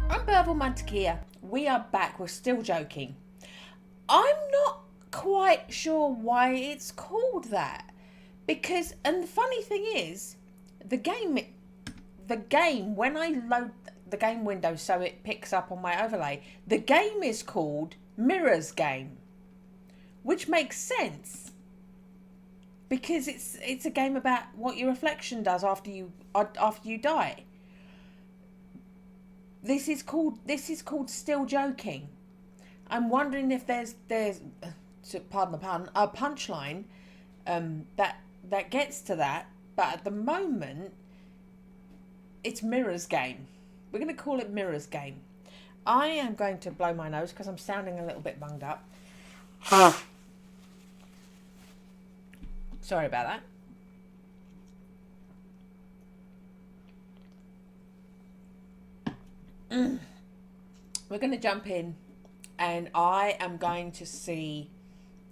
I'm Burville Mantequilla. We are back. We're still joking. I'm not quite sure why it's called that. Because, and the funny thing is, the game, when I load the game window so it picks up on my overlay, the game is called Mirror's Game. Which makes sense. Because it's a game about what your reflection does after you die. This is called Still Joking. I'm wondering if there's pardon the pun, a punchline that gets to that, but at the moment it's Mirror's Game. We're going to call it Mirror's Game. I am going to blow my nose because I'm sounding a little bit bunged up. Sorry about that. We're going to jump in and I am going to see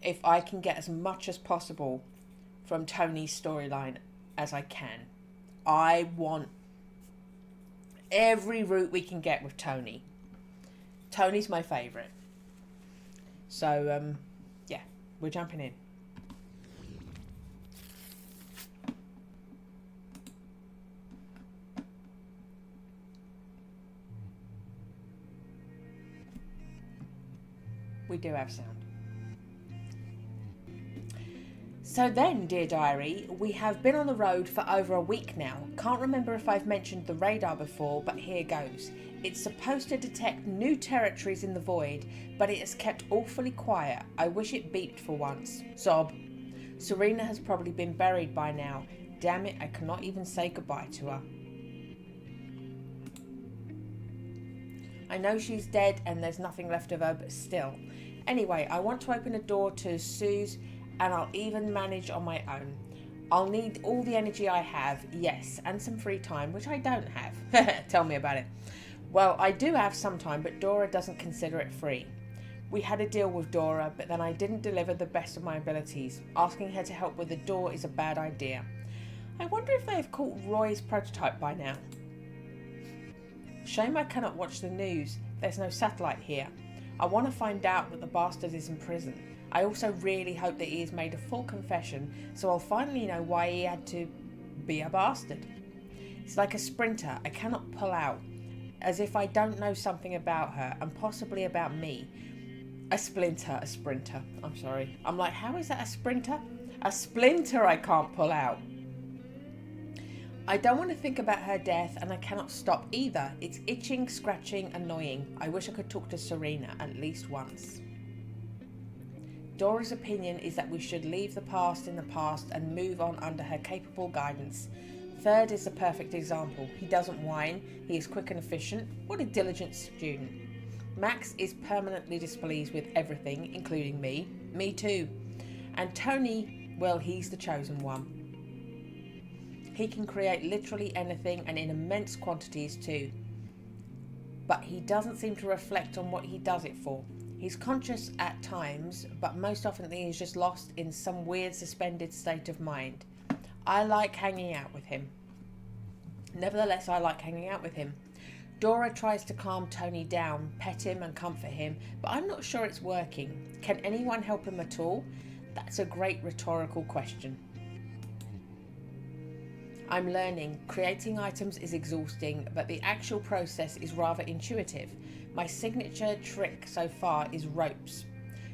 if I can get as much as possible from Tony's storyline as I can. I want every route we can get with Tony. Tony's my favourite. So, yeah, we're jumping in. We do have sound. So then, dear diary, we have been on the road for over a week now. Can't remember if I've mentioned the radar before, but here goes. It's supposed to detect new territories in the void, but it has kept awfully quiet. I wish it beeped for once. Sob. Serena has probably been buried by now. Damn it, I cannot even say goodbye to her. I know she's dead and there's nothing left of her, but still. Anyway, I want to open a door to Sue's and I'll even manage on my own. I'll need all the energy I have, yes, and some free time, which I don't have. Tell me about it. Well, I do have some time, but Dora doesn't consider it free. We had a deal with Dora, but then I didn't deliver the best of my abilities. Asking her to help with the door is a bad idea. I wonder if they have caught Roy's prototype by now. Shame I cannot watch the news. There's no satellite here. I want to find out that the bastard is in prison. I also really hope that he has made a full confession, so I'll finally know why he had to be a bastard. It's like a sprinter. I cannot pull out, as if I don't know something about her, and possibly about me. A sprinter. I'm sorry. I'm like, how is that a sprinter? A splinter I can't pull out. I don't want to think about her death, and I cannot stop either. It's itching, scratching, annoying. I wish I could talk to Serena at least once. Dora's opinion is that we should leave the past in the past and move on under her capable guidance. Third is the perfect example. He doesn't whine. He is quick and efficient. What a diligent student. Max is permanently displeased with everything, including me. Me too. And Tony, well, he's the chosen one. He can create literally anything and in immense quantities too. But he doesn't seem to reflect on what he does it for. He's conscious at times, but most often he is just lost in some weird suspended state of mind. I like hanging out with him. Nevertheless, I like hanging out with him. Dora tries to calm Tony down, pet him and comfort him, but I'm not sure it's working. Can anyone help him at all? That's a great rhetorical question. I'm learning. Creating items is exhausting, but the actual process is rather intuitive. My signature trick so far is ropes.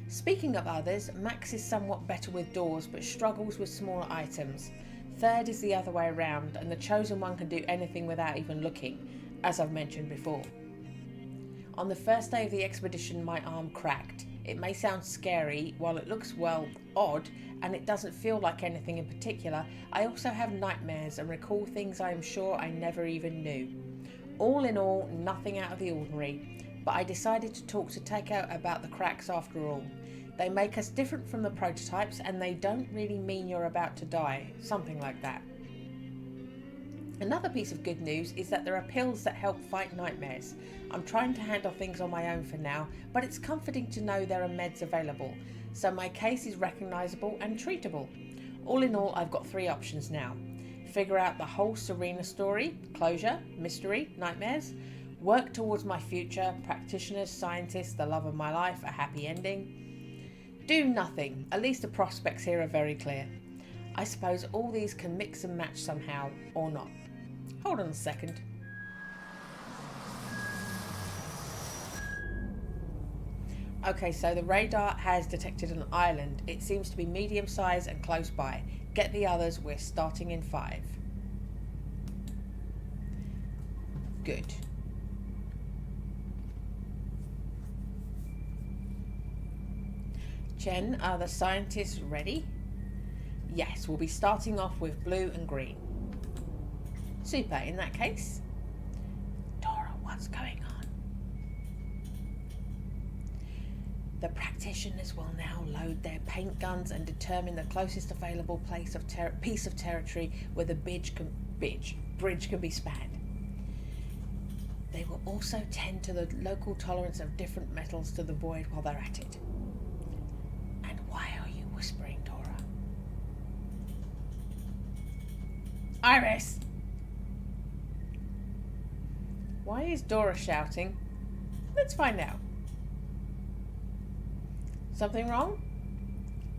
Speaking of others, Max is somewhat better with doors, but struggles with smaller items. Third is the other way around, and the chosen one can do anything without even looking, as I've mentioned before. On the first day of the expedition, my arm cracked. It may sound scary, while it looks, well, odd, and it doesn't feel like anything in particular, I also have nightmares and recall things I am sure I never even knew. All in all, nothing out of the ordinary, but I decided to talk to Takeo about the cracks after all. They make us different from the prototypes and they don't really mean you're about to die, something like that. Another piece of good news is that there are pills that help fight nightmares. I'm trying to handle things on my own for now, but it's comforting to know there are meds available, so my case is recognisable and treatable. All in all, I've got 3 options now. Figure out the whole Serena story, closure, mystery, nightmares, Work towards my future, practitioners, scientists, the love of my life, a happy ending. Do nothing. At least the prospects here are very clear. I suppose all these can mix and match somehow, or not. Hold on a second. Okay, so the radar has detected an island. It seems to be medium size and close by. Get the others, we're starting in 5. Good. Chen, are the scientists ready? Yes, we'll be starting off with blue and green. Super, in that case. Dora, what's going on? The practitioners will now load their paint guns and determine the closest available piece of territory where the bridge can be spanned. They will also tend to the local tolerance of different metals to the void while they're at it. And why are you whispering, Dora? Iris! Why is Dora shouting? Let's find out. Something wrong?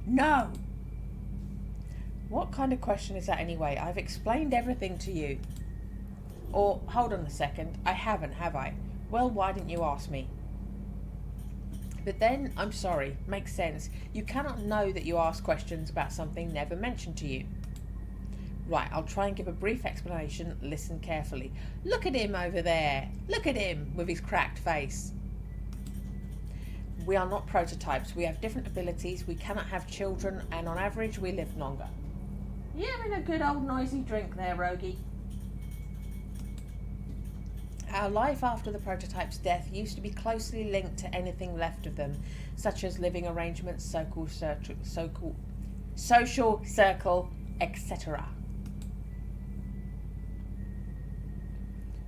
No! What kind of question is that anyway? I've explained everything to you. Or, hold on a second, I haven't, have I? Well, why didn't you ask me? But then, I'm sorry, makes sense. You cannot know that you ask questions about something never mentioned to you. Right, I'll try and give a brief explanation. Listen carefully. Look at him over there. Look at him with his cracked face. We are not prototypes. We have different abilities. We cannot have children, and on average, we live longer. You having a good old noisy drink there, Rogie? Our life after the prototype's death used to be closely linked to anything left of them, such as living arrangements, social circle, etc.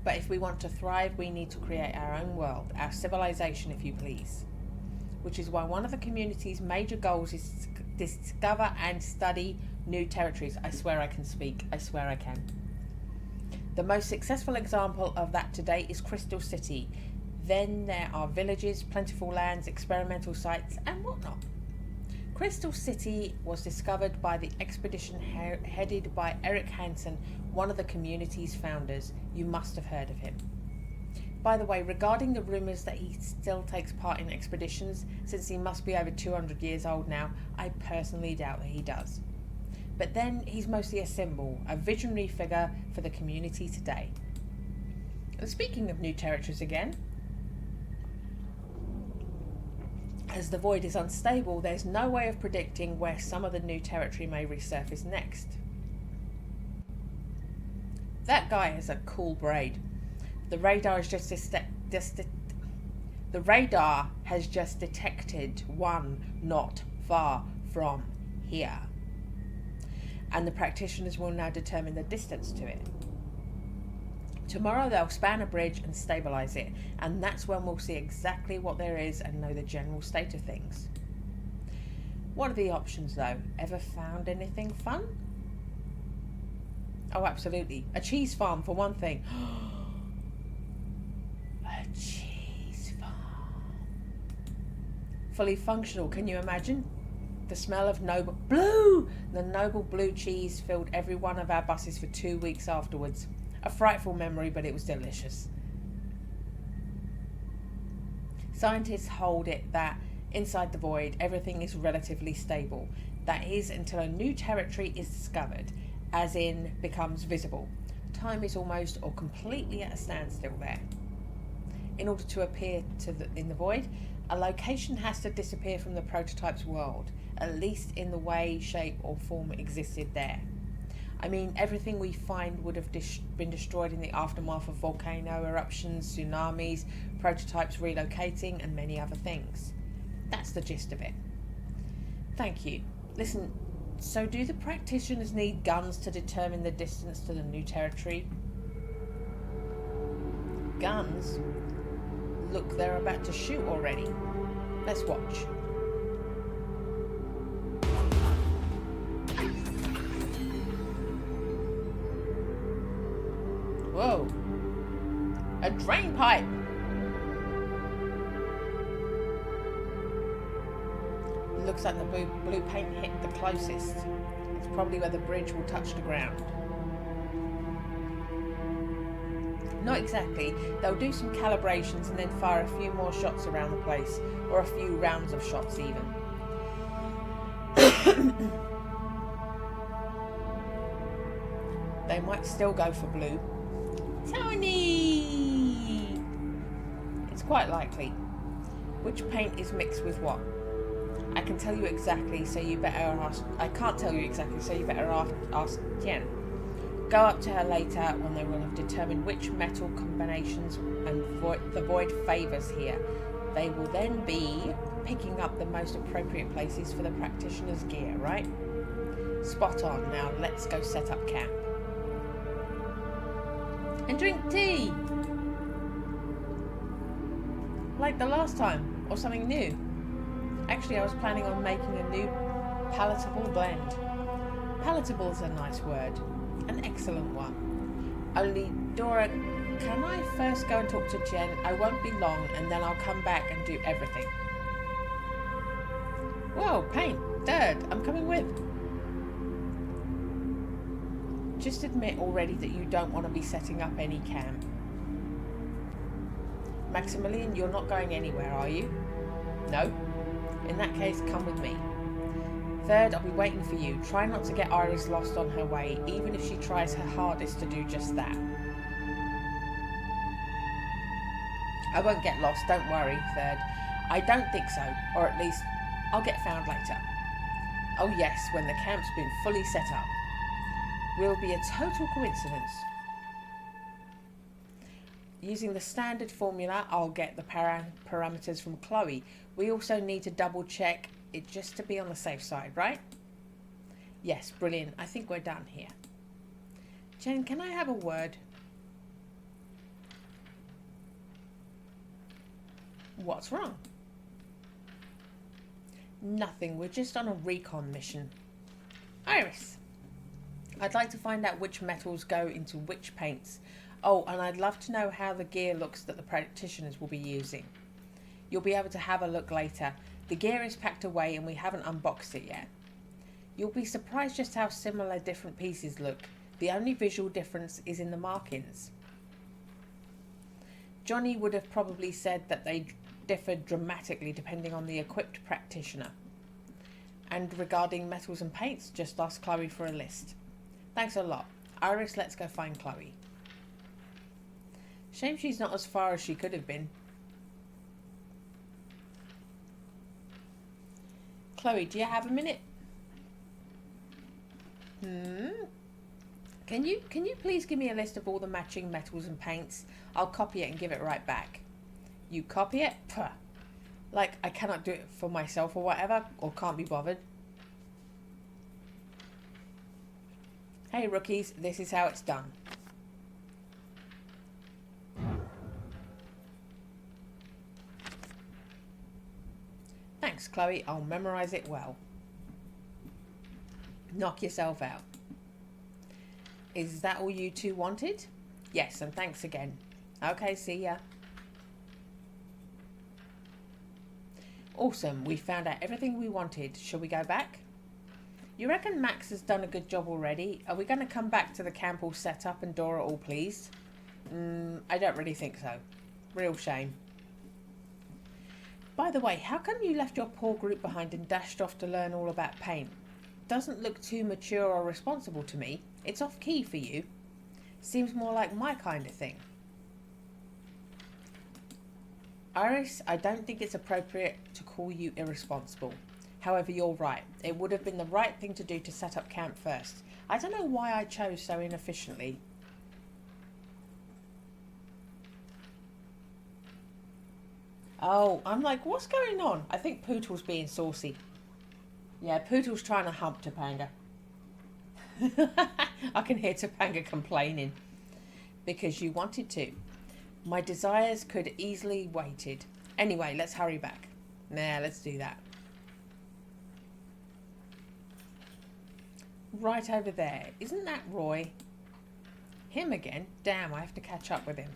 But if we want to thrive, we need to create our own world, our civilization, if you please. Which is why one of the community's major goals is to discover and study new territories. I swear I can speak. I swear I can. The most successful example of that today is Crystal City. Then there are villages, plentiful lands, experimental sites, and whatnot. Crystal City was discovered by the expedition headed by Eric Hansen, one of the community's founders. You must have heard of him. By the way, regarding the rumours that he still takes part in expeditions, since he must be over 200 years old now, I personally doubt that he does. But then he's mostly a symbol, a visionary figure for the community today. And speaking of new territories again, as the void is unstable, there's no way of predicting where some of the new territory may resurface next. That guy has a cool braid. The radar has just detected one not far from here. And the practitioners will now determine the distance to it. Tomorrow they'll span a bridge and stabilise it, and that's when we'll see exactly what there is and know the general state of things. What are the options though? Ever found anything fun? Oh, absolutely. A cheese farm for one thing. A cheese farm. Fully functional, can you imagine? The smell of the noble blue cheese filled every one of our buses for 2 weeks afterwards. A frightful memory, but it was delicious. Scientists hold it that inside the void, everything is relatively stable. That is, until a new territory is discovered, as in becomes visible. Time is almost or completely at a standstill there. In order to appear in the void, a location has to disappear from the prototype's world, at least in the way, shape or form it existed there. I mean, everything we find would have been destroyed in the aftermath of volcano eruptions, tsunamis, prototypes relocating, and many other things. That's the gist of it. Thank you. Listen, so do the practitioners need guns to determine the distance to the new territory? Guns? Look, they're about to shoot already. Let's watch. Whoa. A drain pipe! It looks like the blue paint hit the closest. It's probably where the bridge will touch the ground. Not exactly. They'll do some calibrations and then fire a few more shots around the place. Or a few rounds of shots even. They might still go for blue. Tony! It's quite likely. Which paint is mixed with what? I can tell you exactly, so you better ask. I can't tell you exactly, so you better ask Jen. Go up to her later when they will have determined which metal combinations and the void favours here. They will then be picking up the most appropriate places for the practitioner's gear, right? Spot on. Now let's go set up camp. And drink tea! Like the last time, or something new. Actually, I was planning on making a new palatable blend. Palatable is a nice word. An excellent one. Only, Dora, can I first go and talk to Jen? I won't be long, and then I'll come back and do everything. Whoa, paint. Dad, I'm coming with. Just admit already that you don't want to be setting up any camp. Maximilian, you're not going anywhere, are you? No? In that case, come with me. Third, I'll be waiting for you. Try not to get Iris lost on her way, even if she tries her hardest to do just that. I won't get lost, don't worry, Third. I don't think so, or at least I'll get found later. Oh yes, when the camp's been fully set up. Will be a total coincidence. Using the standard formula, I'll get the parameters from Chloe. We also need to double check it just to be on the safe side, right? Yes, brilliant. I think we're done here. Jen, can I have a word? What's wrong? Nothing. We're just on a recon mission. Iris, I'd like to find out which metals go into which paints. Oh, and I'd love to know how the gear looks that the practitioners will be using. You'll be able to have a look later. The gear is packed away and we haven't unboxed it yet. You'll be surprised just how similar different pieces look. The only visual difference is in the markings. Johnny would have probably said that they differed dramatically depending on the equipped practitioner. And regarding metals and paints, just ask Chloe for a list. Thanks a lot. Iris, let's go find Chloe. Shame she's not as far as she could have been. Chloe, do you have a minute? Can you please give me a list of all the matching metals and paints? I'll copy it and give it right back. You copy it? Puh. Like I cannot do it for myself or whatever, or can't be bothered. Hey rookies, this is how it's done. Thanks, Chloe. I'll memorize it well. Knock yourself out. Is that all you two wanted? Yes, and thanks again. Okay, see ya. Awesome. We found out everything we wanted. Shall we go back? You reckon Max has done a good job already? Are we going to come back to the camp all set up and Dora all pleased? I don't really think so. Real shame. By the way, how come you left your poor group behind and dashed off to learn all about paint? Doesn't look too mature or responsible to me. It's off key for you. Seems more like my kind of thing. Iris, I don't think it's appropriate to call you irresponsible. However, you're right. It would have been the right thing to do to set up camp first. I don't know why I chose so inefficiently. Oh, I'm like, what's going on? I think Pootle's being saucy. Yeah, Pootle's trying to hump Topanga. I can hear Topanga complaining. Because you wanted to. My desires could easily waited. Anyway, let's hurry back. Nah, let's do that. Right over there. Isn't that Roy? Him again? Damn, I have to catch up with him.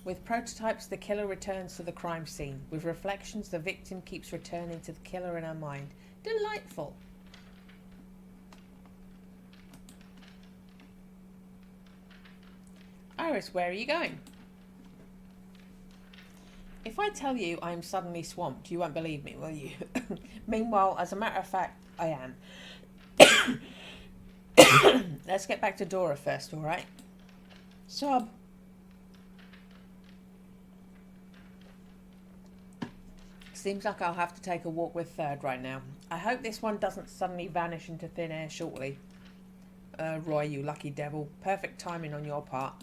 With prototypes, the killer returns to the crime scene. With reflections, the victim keeps returning to the killer in her mind. Delightful. Iris, where are you going? If I tell you I'm suddenly swamped, you won't believe me, will you? Meanwhile, as a matter of fact, I am. Let's get back to Dora first, alright? Sob. Seems like I'll have to take a walk with Third right now. I hope this one doesn't suddenly vanish into thin air shortly. Roy, you lucky devil. Perfect timing on your part.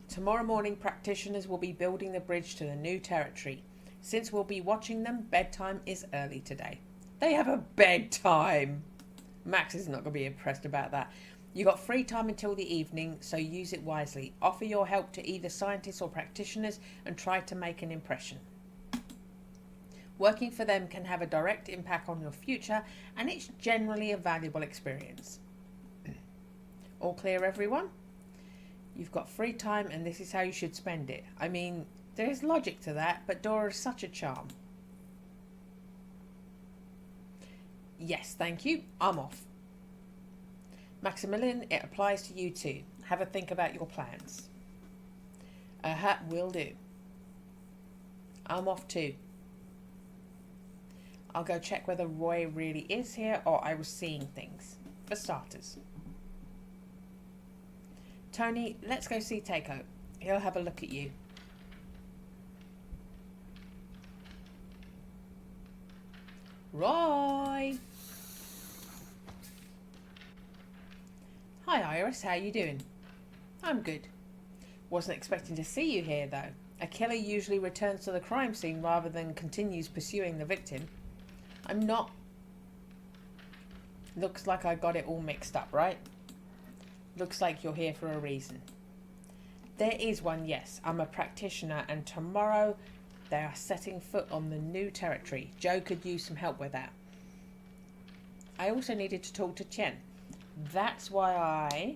Tomorrow morning, practitioners will be building the bridge to the new territory. Since we'll be watching them, bedtime is early today. They have a bedtime! Max is not going to be impressed about that. You got free time until the evening, so use it wisely. Offer your help to either scientists or practitioners and try to make an impression. Working for them can have a direct impact on your future, and it's generally a valuable experience. All clear, everyone? You've got free time and this is how you should spend it. I mean, there's logic to that, but Dora is such a charm. Yes, thank you. I'm off. Maximilian, it applies to you too. Have a think about your plans. Will do. I'm off too. I'll go check whether Roy really is here or I was seeing things. For starters. Tony, let's go see Takeo. He'll have a look at you. Roy! Hi Iris, how you doing? I'm good. Wasn't expecting to see you here though. A killer usually returns to the crime scene rather than continues pursuing the victim. I'm not. Looks like I got it all mixed up, right? Looks like you're here for a reason. There is one, yes. I'm a practitioner and tomorrow they are setting foot on the new territory. Joe could use some help with that. I also needed to talk to Chen. That's why I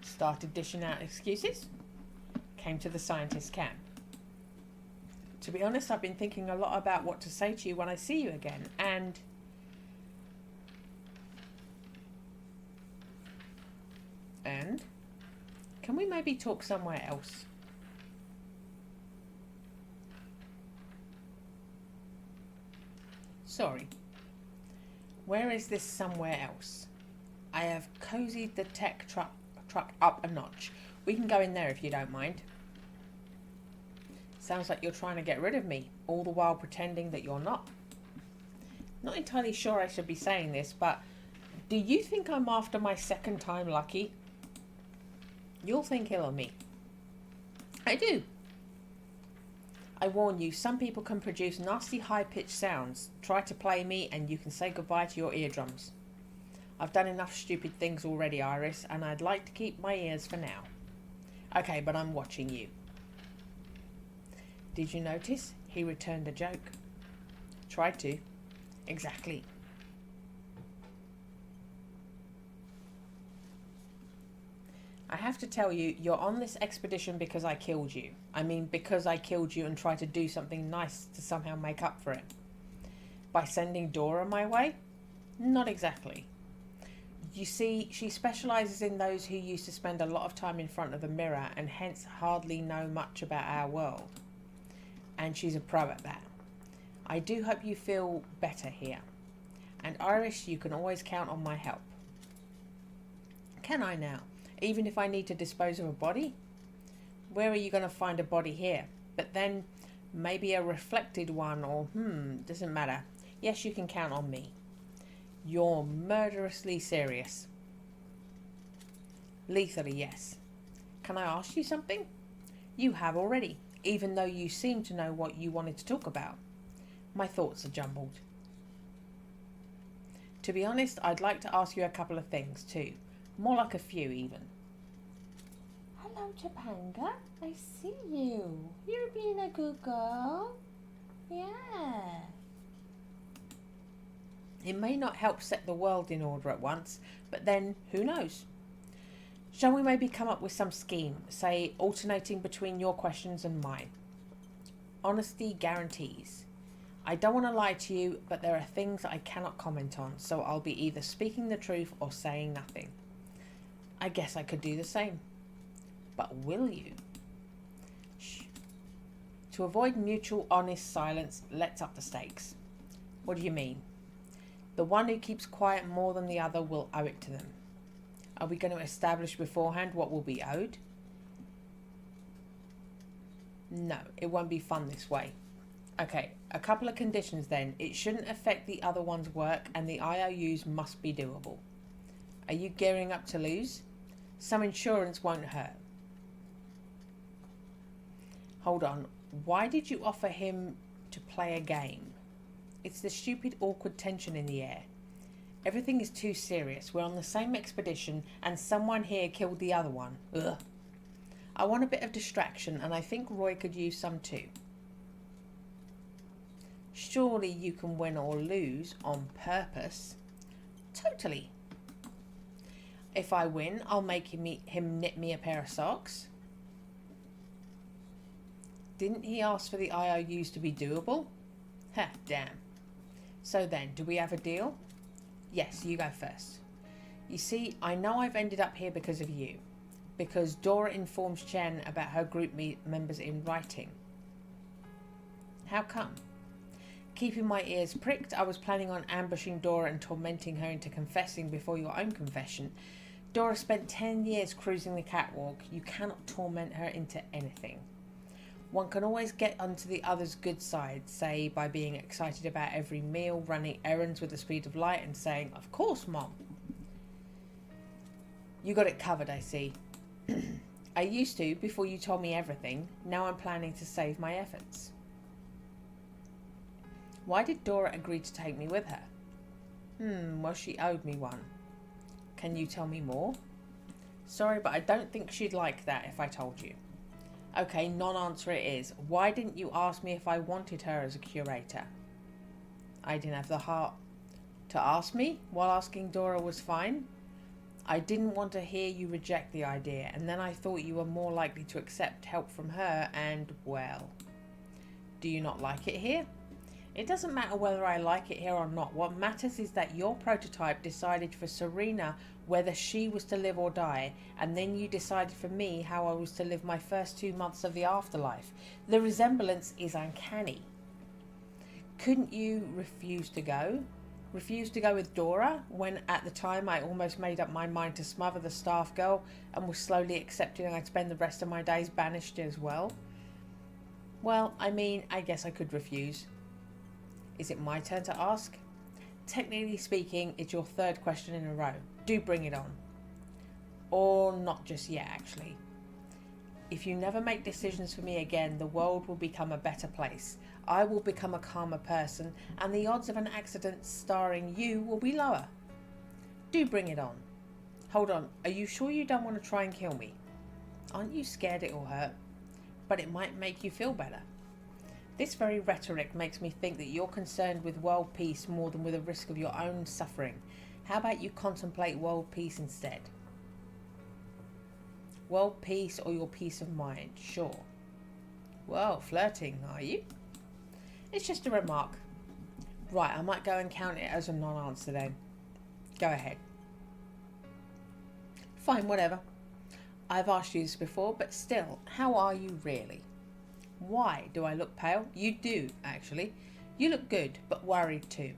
started dishing out excuses. Came to the scientist camp. To be honest, I've been thinking a lot about what to say to you when I see you again, and can we maybe talk somewhere else? Sorry. Where is this somewhere else? I have cozied the tech truck up a notch. We can go in there if you don't mind. Sounds like you're trying to get rid of me, all the while pretending that you're not. Not entirely sure I should be saying this, but do you think I'm after my second time lucky? You'll think ill of me. I do. I warn you, some people can produce nasty high-pitched sounds. Try to play me and you can say goodbye to your eardrums. I've done enough stupid things already, Iris, and I'd like to keep my ears for now. Okay, but I'm watching you. Did you notice? He returned a joke. Tried to. Exactly. I have to tell you, you're on this expedition because I killed you. I mean, because I killed you and tried to do something nice to somehow make up for it. By sending Dora my way? Not exactly. You see, she specialises in those who used to spend a lot of time in front of the mirror and hence hardly know much about our world. And she's a pro at that. I do hope you feel better here. And Iris, you can always count on my help. Can I now? Even if I need to dispose of a body? Where are you going to find a body here? But then, maybe a reflected one or, doesn't matter. Yes, you can count on me. You're murderously serious. Lethally, yes. Can I ask you something? You have already, even though you seem to know what you wanted to talk about. My thoughts are jumbled. To be honest, I'd like to ask you a couple of things too. More like a few, even. Hello, Topanga. I see you. You're being a good girl. Yeah. It may not help set the world in order at once, but then, who knows? Shall we maybe come up with some scheme, say alternating between your questions and mine? Honesty guarantees. I don't want to lie to you, but there are things I cannot comment on, so I'll be either speaking the truth or saying nothing. I guess I could do the same. But will you? Shh. To avoid mutual honest silence, let's up the stakes. What do you mean? The one who keeps quiet more than the other will owe it to them. Are we going to establish beforehand what will be owed? No, it won't be fun this way. Okay, a couple of conditions then. It shouldn't affect the other one's work and the IOUs must be doable. Are you gearing up to lose? Some insurance won't hurt. Hold on, why did you offer him to play a game? It's the stupid awkward tension in the air. Everything is too serious. We're on the same expedition and someone here killed the other one. Ugh. I want a bit of distraction and I think Roy could use some too. Surely you can win or lose on purpose. Totally. If I win, I'll make him knit me a pair of socks. Didn't he ask for the IOUs to be doable? Ha, damn. So then, do we have a deal? Yes, you go first. You see, I know I've ended up here because of you. Because Dora informs Chen about her group members in writing. How come? Keeping my ears pricked, I was planning on ambushing Dora and tormenting her into confessing before your own confession. Dora spent 10 years cruising the catwalk. You cannot torment her into anything. One can always get onto the other's good side, say by being excited about every meal, running errands with the speed of light and saying, "Of course, Mom." You got it covered, I see. I used to before you told me everything. Now I'm planning to save my efforts. Why did Dora agree to take me with her? Well, she owed me one. Can you tell me more? Sorry, but I don't think she'd like that if I told you. Okay, non-answer it is. Why didn't you ask me if I wanted her as a curator? I didn't have the heart to ask me while asking Dora was fine. I didn't want to hear you reject the idea, and then I thought you were more likely to accept help from her and, well, do you not like it here? It doesn't matter whether I like it here or not. What matters is that your prototype decided for Serena whether she was to live or die, and then you decided for me how I was to live my first 2 months of the afterlife. The resemblance is uncanny. Couldn't you refuse to go? Refuse to go with Dora when at the time I almost made up my mind to smother the staff girl and was slowly accepting I'd spend the rest of my days banished as well? Well, I mean, I guess I could refuse. Is it my turn to ask? Technically speaking, it's your third question in a row. Do bring it on. Or not just yet, actually. If you never make decisions for me again, the world will become a better place. I will become a calmer person, and the odds of an accident starring you will be lower. Do bring it on. Hold on, are you sure you don't want to try and kill me? Aren't you scared it will hurt? But it might make you feel better. This very rhetoric makes me think that you're concerned with world peace more than with the risk of your own suffering. How about you contemplate world peace instead? World peace or your peace of mind, sure. Well, flirting, are you? It's just a remark. Right, I might go and count it as a non-answer then. Go ahead. Fine, whatever. I've asked you this before, but still, how are you really? Why do I look pale? You do, actually. You look good, but worried too.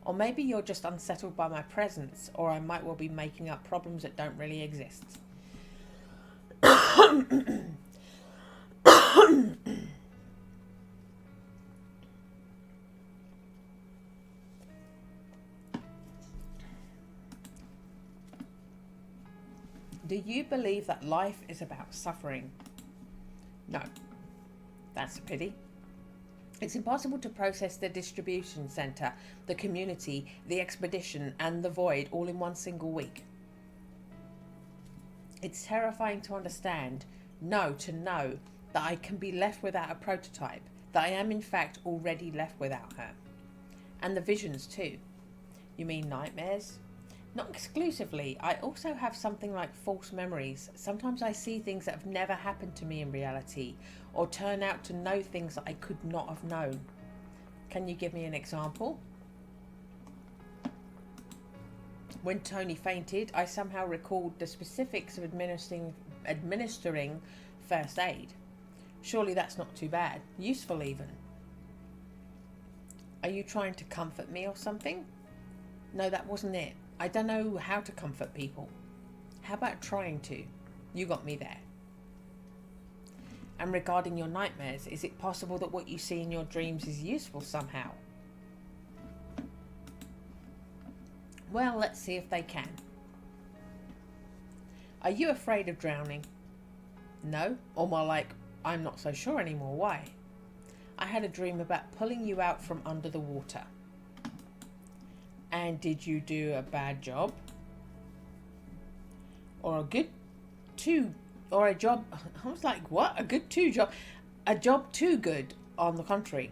Or maybe you're just unsettled by my presence, or I might well be making up problems that don't really exist. Do you believe that life is about suffering? No. That's a pity. It's impossible to process the distribution centre, the community, the expedition, and the void all in one single week. It's terrifying to understand, to know that I can be left without a prototype, that I am in fact already left without her. And the visions too. You mean nightmares? Not exclusively, I also have something like false memories. Sometimes I see things that have never happened to me in reality, or turn out to know things that I could not have known. Can you give me an example? When Tony fainted, I somehow recalled the specifics of administering first aid. Surely that's not too bad. Useful even. Are you trying to comfort me or something? No, that wasn't it. I don't know how to comfort people. How about trying to? You got me there. And regarding your nightmares, is it possible that what you see in your dreams is useful somehow? Well, let's see if they can. Are you afraid of drowning? No? Or more like, I'm not so sure anymore. Why? I had a dream about pulling you out from under the water. And did you do a bad job? Or a good two? Or a job? I was like, what? A good two job? A job too good, on the contrary.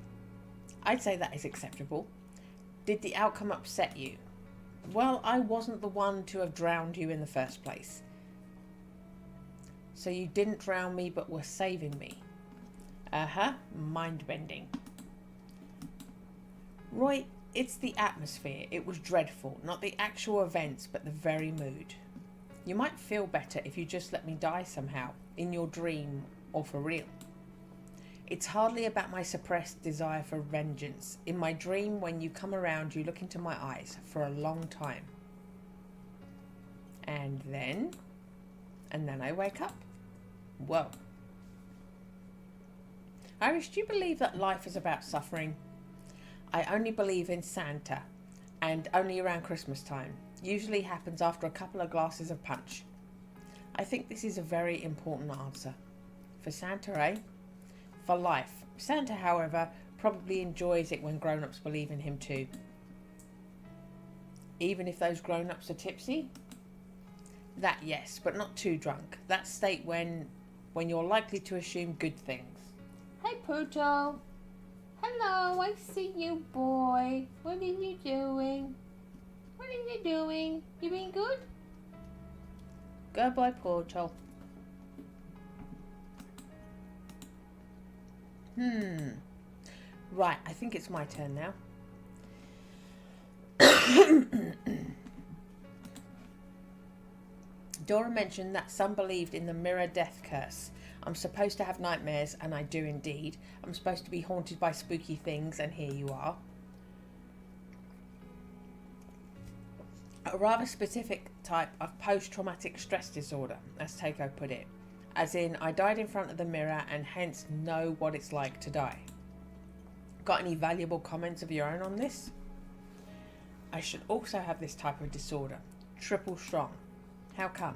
I'd say that is acceptable. Did the outcome upset you? Well, I wasn't the one to have drowned you in the first place. So you didn't drown me but were saving me. Mind-bending. Roy, it's the atmosphere. It was dreadful. Not the actual events, but the very mood. You might feel better if you just let me die somehow, in your dream or for real. It's hardly about my suppressed desire for vengeance. In my dream, when you come around, you look into my eyes for a long time. And then I wake up. Whoa. Irish, do you believe that life is about suffering? I only believe in Santa, and only around Christmas time. Usually happens after a couple of glasses of punch. I think this is a very important answer. For Santa, eh? For life. Santa, however, probably enjoys it when grown-ups believe in him too. Even if those grown-ups are tipsy? That, yes, but not too drunk. That state when you're likely to assume good things. Hey, Pluto. Hello, I see you, boy. What are you doing? What are you doing? You being good? Good boy, Portal. Right, I think it's my turn now. Dora mentioned that some believed in the mirror death curse. I'm supposed to have nightmares, and I do indeed. I'm supposed to be haunted by spooky things, and here you are. A rather specific type of post-traumatic stress disorder, as Takeo put it. As in, I died in front of the mirror and hence know what it's like to die. Got any valuable comments of your own on this? I should also have this type of disorder. Triple strong. How come?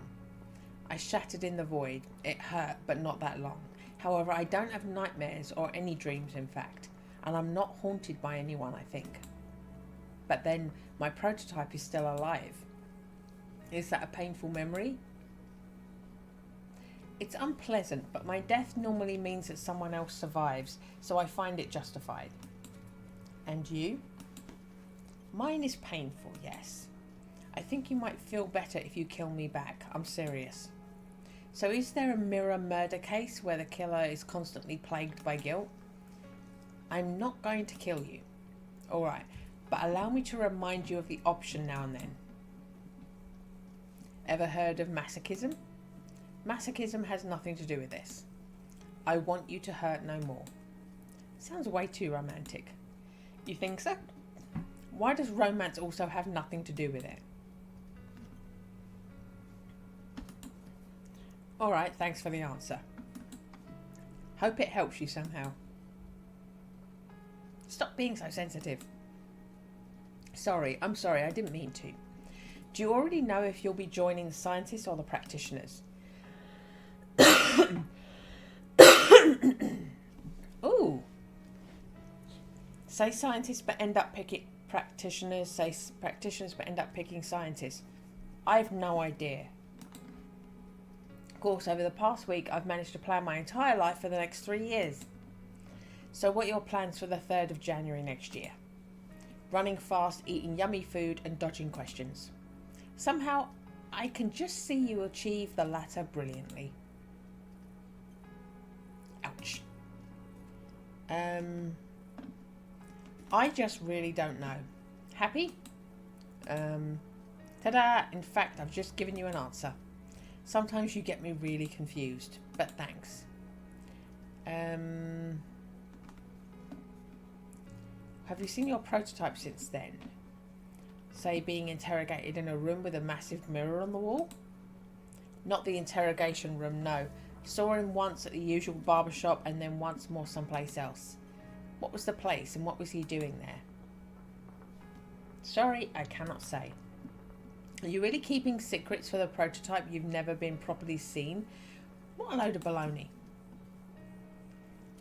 I shattered in the void. It hurt, but not that long. However, I don't have nightmares or any dreams, in fact. And I'm not haunted by anyone, I think. But then, my prototype is still alive. Is that a painful memory? It's unpleasant, but my death normally means that someone else survives, so I find it justified. And you? Mine is painful, yes. I think you might feel better if you kill me back. I'm serious. So is there a mirror murder case where the killer is constantly plagued by guilt? I'm not going to kill you. Alright, but allow me to remind you of the option now and then. Ever heard of masochism? Masochism has nothing to do with this. I want you to hurt no more. Sounds way too romantic. You think so? Why does romance also have nothing to do with it? Alright, thanks for the answer. Hope it helps you somehow. Stop being so sensitive. I'm sorry, I didn't mean to. Do you already know if you'll be joining the scientists or the practitioners? Ooh. Say scientists but end up picking practitioners. Say practitioners but end up picking scientists. I've no idea. Of course, over the past week, I've managed to plan my entire life for the next 3 years. So what are your plans for the 3rd of January next year? Running fast, eating yummy food and dodging questions. Somehow, I can just see you achieve the latter brilliantly. Ouch. I just really don't know. Happy? Ta-da! In fact, I've just given you an answer. Sometimes you get me really confused, but thanks. Have you seen your prototype since then? Say being interrogated in a room with a massive mirror on the wall? Not the interrogation room, no. Saw him once at the usual barbershop and then once more someplace else. What was the place and what was he doing there? Sorry, I cannot say. Are you really keeping secrets for the prototype you've never been properly seen? What a load of baloney.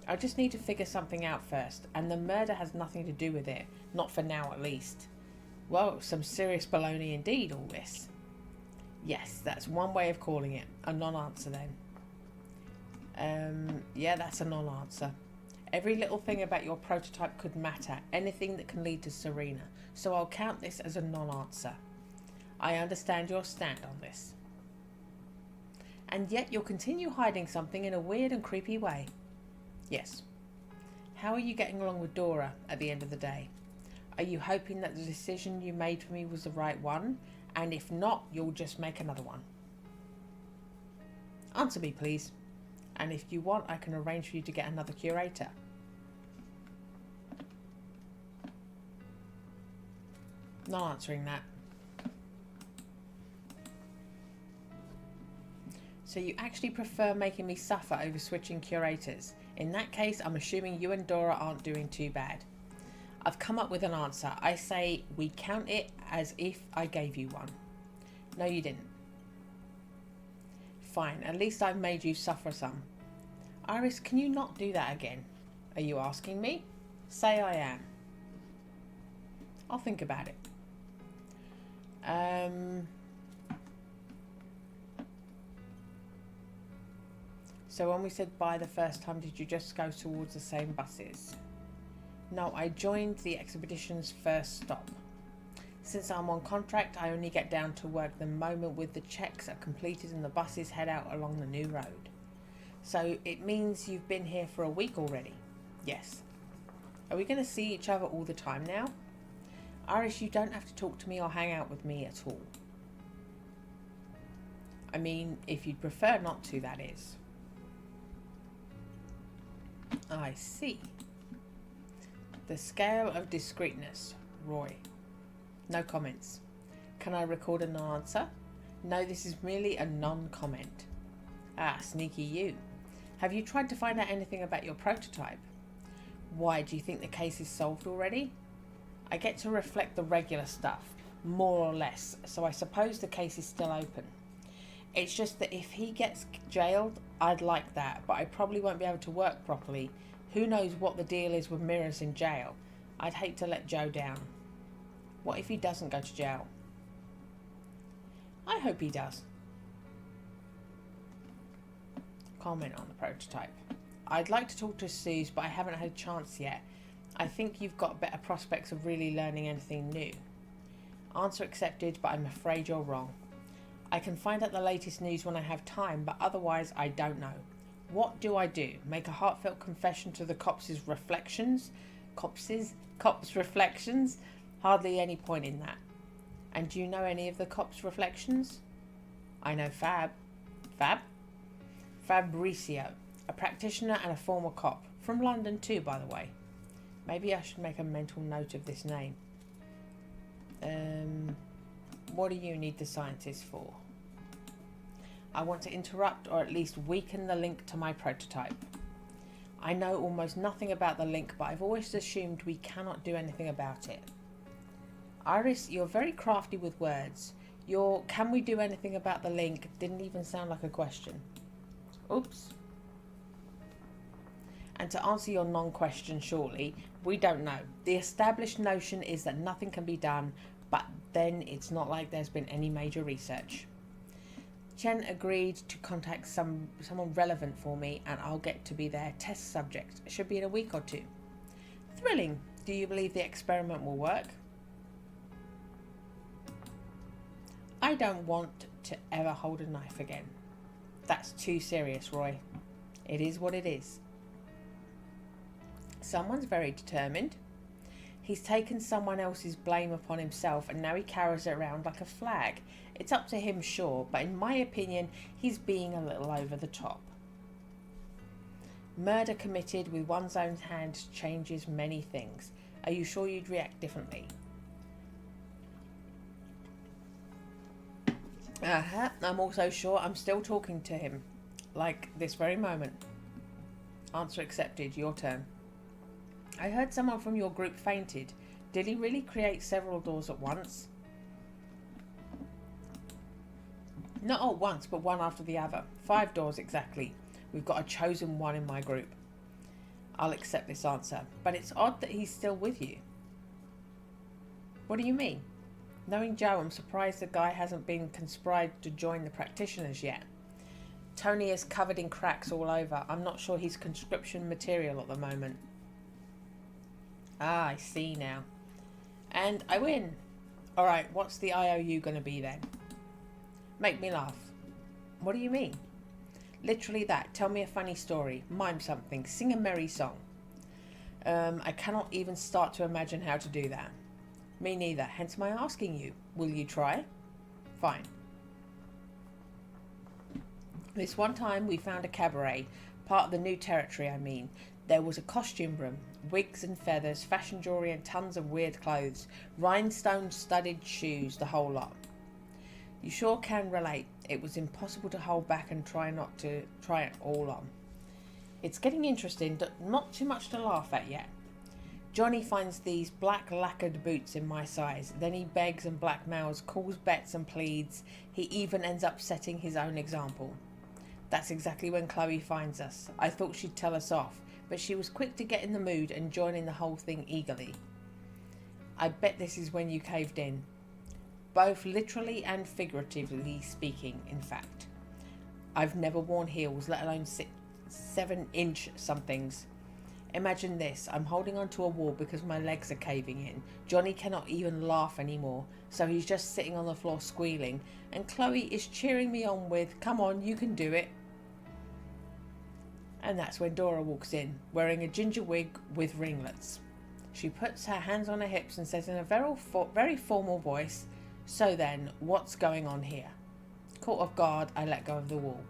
I just need to figure something out first, and the murder has nothing to do with it. Not for now, at least. Well, some serious baloney indeed, all this. Yes, that's one way of calling it. A non-answer then. Yeah, that's a non-answer. Every little thing about your prototype could matter. Anything that can lead to Serena. So I'll count this as a non-answer. I understand your stand on this. And yet you'll continue hiding something in a weird and creepy way. Yes. How are you getting along with Dora at the end of the day? Are you hoping that the decision you made for me was the right one? And if not, you'll just make another one. Answer me, please. And if you want, I can arrange for you to get another curator. Not answering that. So you actually prefer making me suffer over switching curators. In that case, I'm assuming you and Dora aren't doing too bad. I've come up with an answer. I say we count it as if I gave you one. No, you didn't. Fine, at least I've made you suffer some. Iris, can you not do that again? Are you asking me? Say I am. I'll think about it. So when we said bye the first time, did you just go towards the same buses? No, I joined the expedition's first stop. Since I'm on contract, I only get down to work the moment with the checks are completed and the buses head out along the new road. So it means you've been here for a week already? Yes. Are we going to see each other all the time now? Iris, you don't have to talk to me or hang out with me at all. I mean, if you'd prefer not to, that is. I see. The scale of discreetness, Roy. No comments. Can I record an answer? No, this is merely a non-comment. Ah, sneaky you. Have you tried to find out anything about your prototype? Why, do you think the case is solved already? I get to reflect the regular stuff, more or less, so I suppose the case is still open. It's just that if he gets jailed, I'd like that, but I probably won't be able to work properly. Who knows what the deal is with mirrors in jail? I'd hate to let Joe down. What if he doesn't go to jail? I hope he does. Comment on the prototype. I'd like to talk to Suze, but I haven't had a chance yet. I think you've got better prospects of really learning anything new. Answer accepted, but I'm afraid you're wrong. I can find out the latest news when I have time, but otherwise I don't know. What do I do? Make a heartfelt confession to the cops' reflections? Cops' reflections? Hardly any point in that. And do you know any of the cops' reflections? I know Fab. Fab? Fabrizio, a practitioner and a former cop. From London too, by the way. Maybe I should make a mental note of this name. What do you need the scientist for? I want to interrupt or at least weaken the link to my prototype. I know almost nothing about the link, but I've always assumed we cannot do anything about it. Iris, you're very crafty with words. Your "can we do anything about the link" didn't even sound like a question. Oops. And to answer your non-question shortly, we don't know. The established notion is that nothing can be done, but then it's not like there's been any major research. Chen agreed to contact someone relevant for me, and I'll get to be their test subject. It should be in a week or two. Thrilling. Do you believe the experiment will work? I don't want to ever hold a knife again. That's too serious, Roy. It is what it is. Someone's very determined. He's taken someone else's blame upon himself and now he carries it around like a flag. It's up to him, sure, but in my opinion, he's being a little over the top. Murder committed with one's own hand changes many things. Are you sure you'd react differently? I'm also sure I'm still talking to him. Like this very moment. Answer accepted. Your turn. I heard someone from your group fainted. Did he really create several doors at once? Not all at once, but one after the other. 5 doors exactly. We've got a chosen one in my group. I'll accept this answer, but it's odd that he's still with you. What do you mean? Knowing Joe, I'm surprised the guy hasn't been conscribed to join the practitioners yet. Tony is covered in cracks all over. I'm not sure he's conscription material at the moment. Ah, I see now. And I win. Alright, what's the IOU going to be then? Make me laugh. What do you mean? Literally that. Tell me a funny story. Mime something. Sing a merry song. I cannot even start to imagine how to do that. Me neither. Hence my asking you. Will you try? Fine. This one time we found a cabaret. Part of the new territory, I mean. There was a costume room. Wigs and feathers, fashion jewellery and tons of weird clothes. Rhinestone-studded shoes, the whole lot. You sure can relate. It was impossible to hold back and try it all on. It's getting interesting, but not too much to laugh at yet. Johnny finds these black lacquered boots in my size. Then he begs and blackmails, calls bets and pleads. He even ends up setting his own example. That's exactly when Chloe finds us. I thought she'd tell us off, but she was quick to get in the mood and join in the whole thing eagerly. I bet this is when you caved in. Both literally and figuratively speaking, in fact. I've never worn heels, let alone 7-inch somethings. Imagine this, I'm holding onto a wall because my legs are caving in. Johnny cannot even laugh anymore, so he's just sitting on the floor squealing, and Chloe is cheering me on with, come on, you can do it. And that's when Dora walks in, wearing a ginger wig with ringlets. She puts her hands on her hips and says in a very formal voice, so then, what's going on here? Caught off guard, I let go of the wall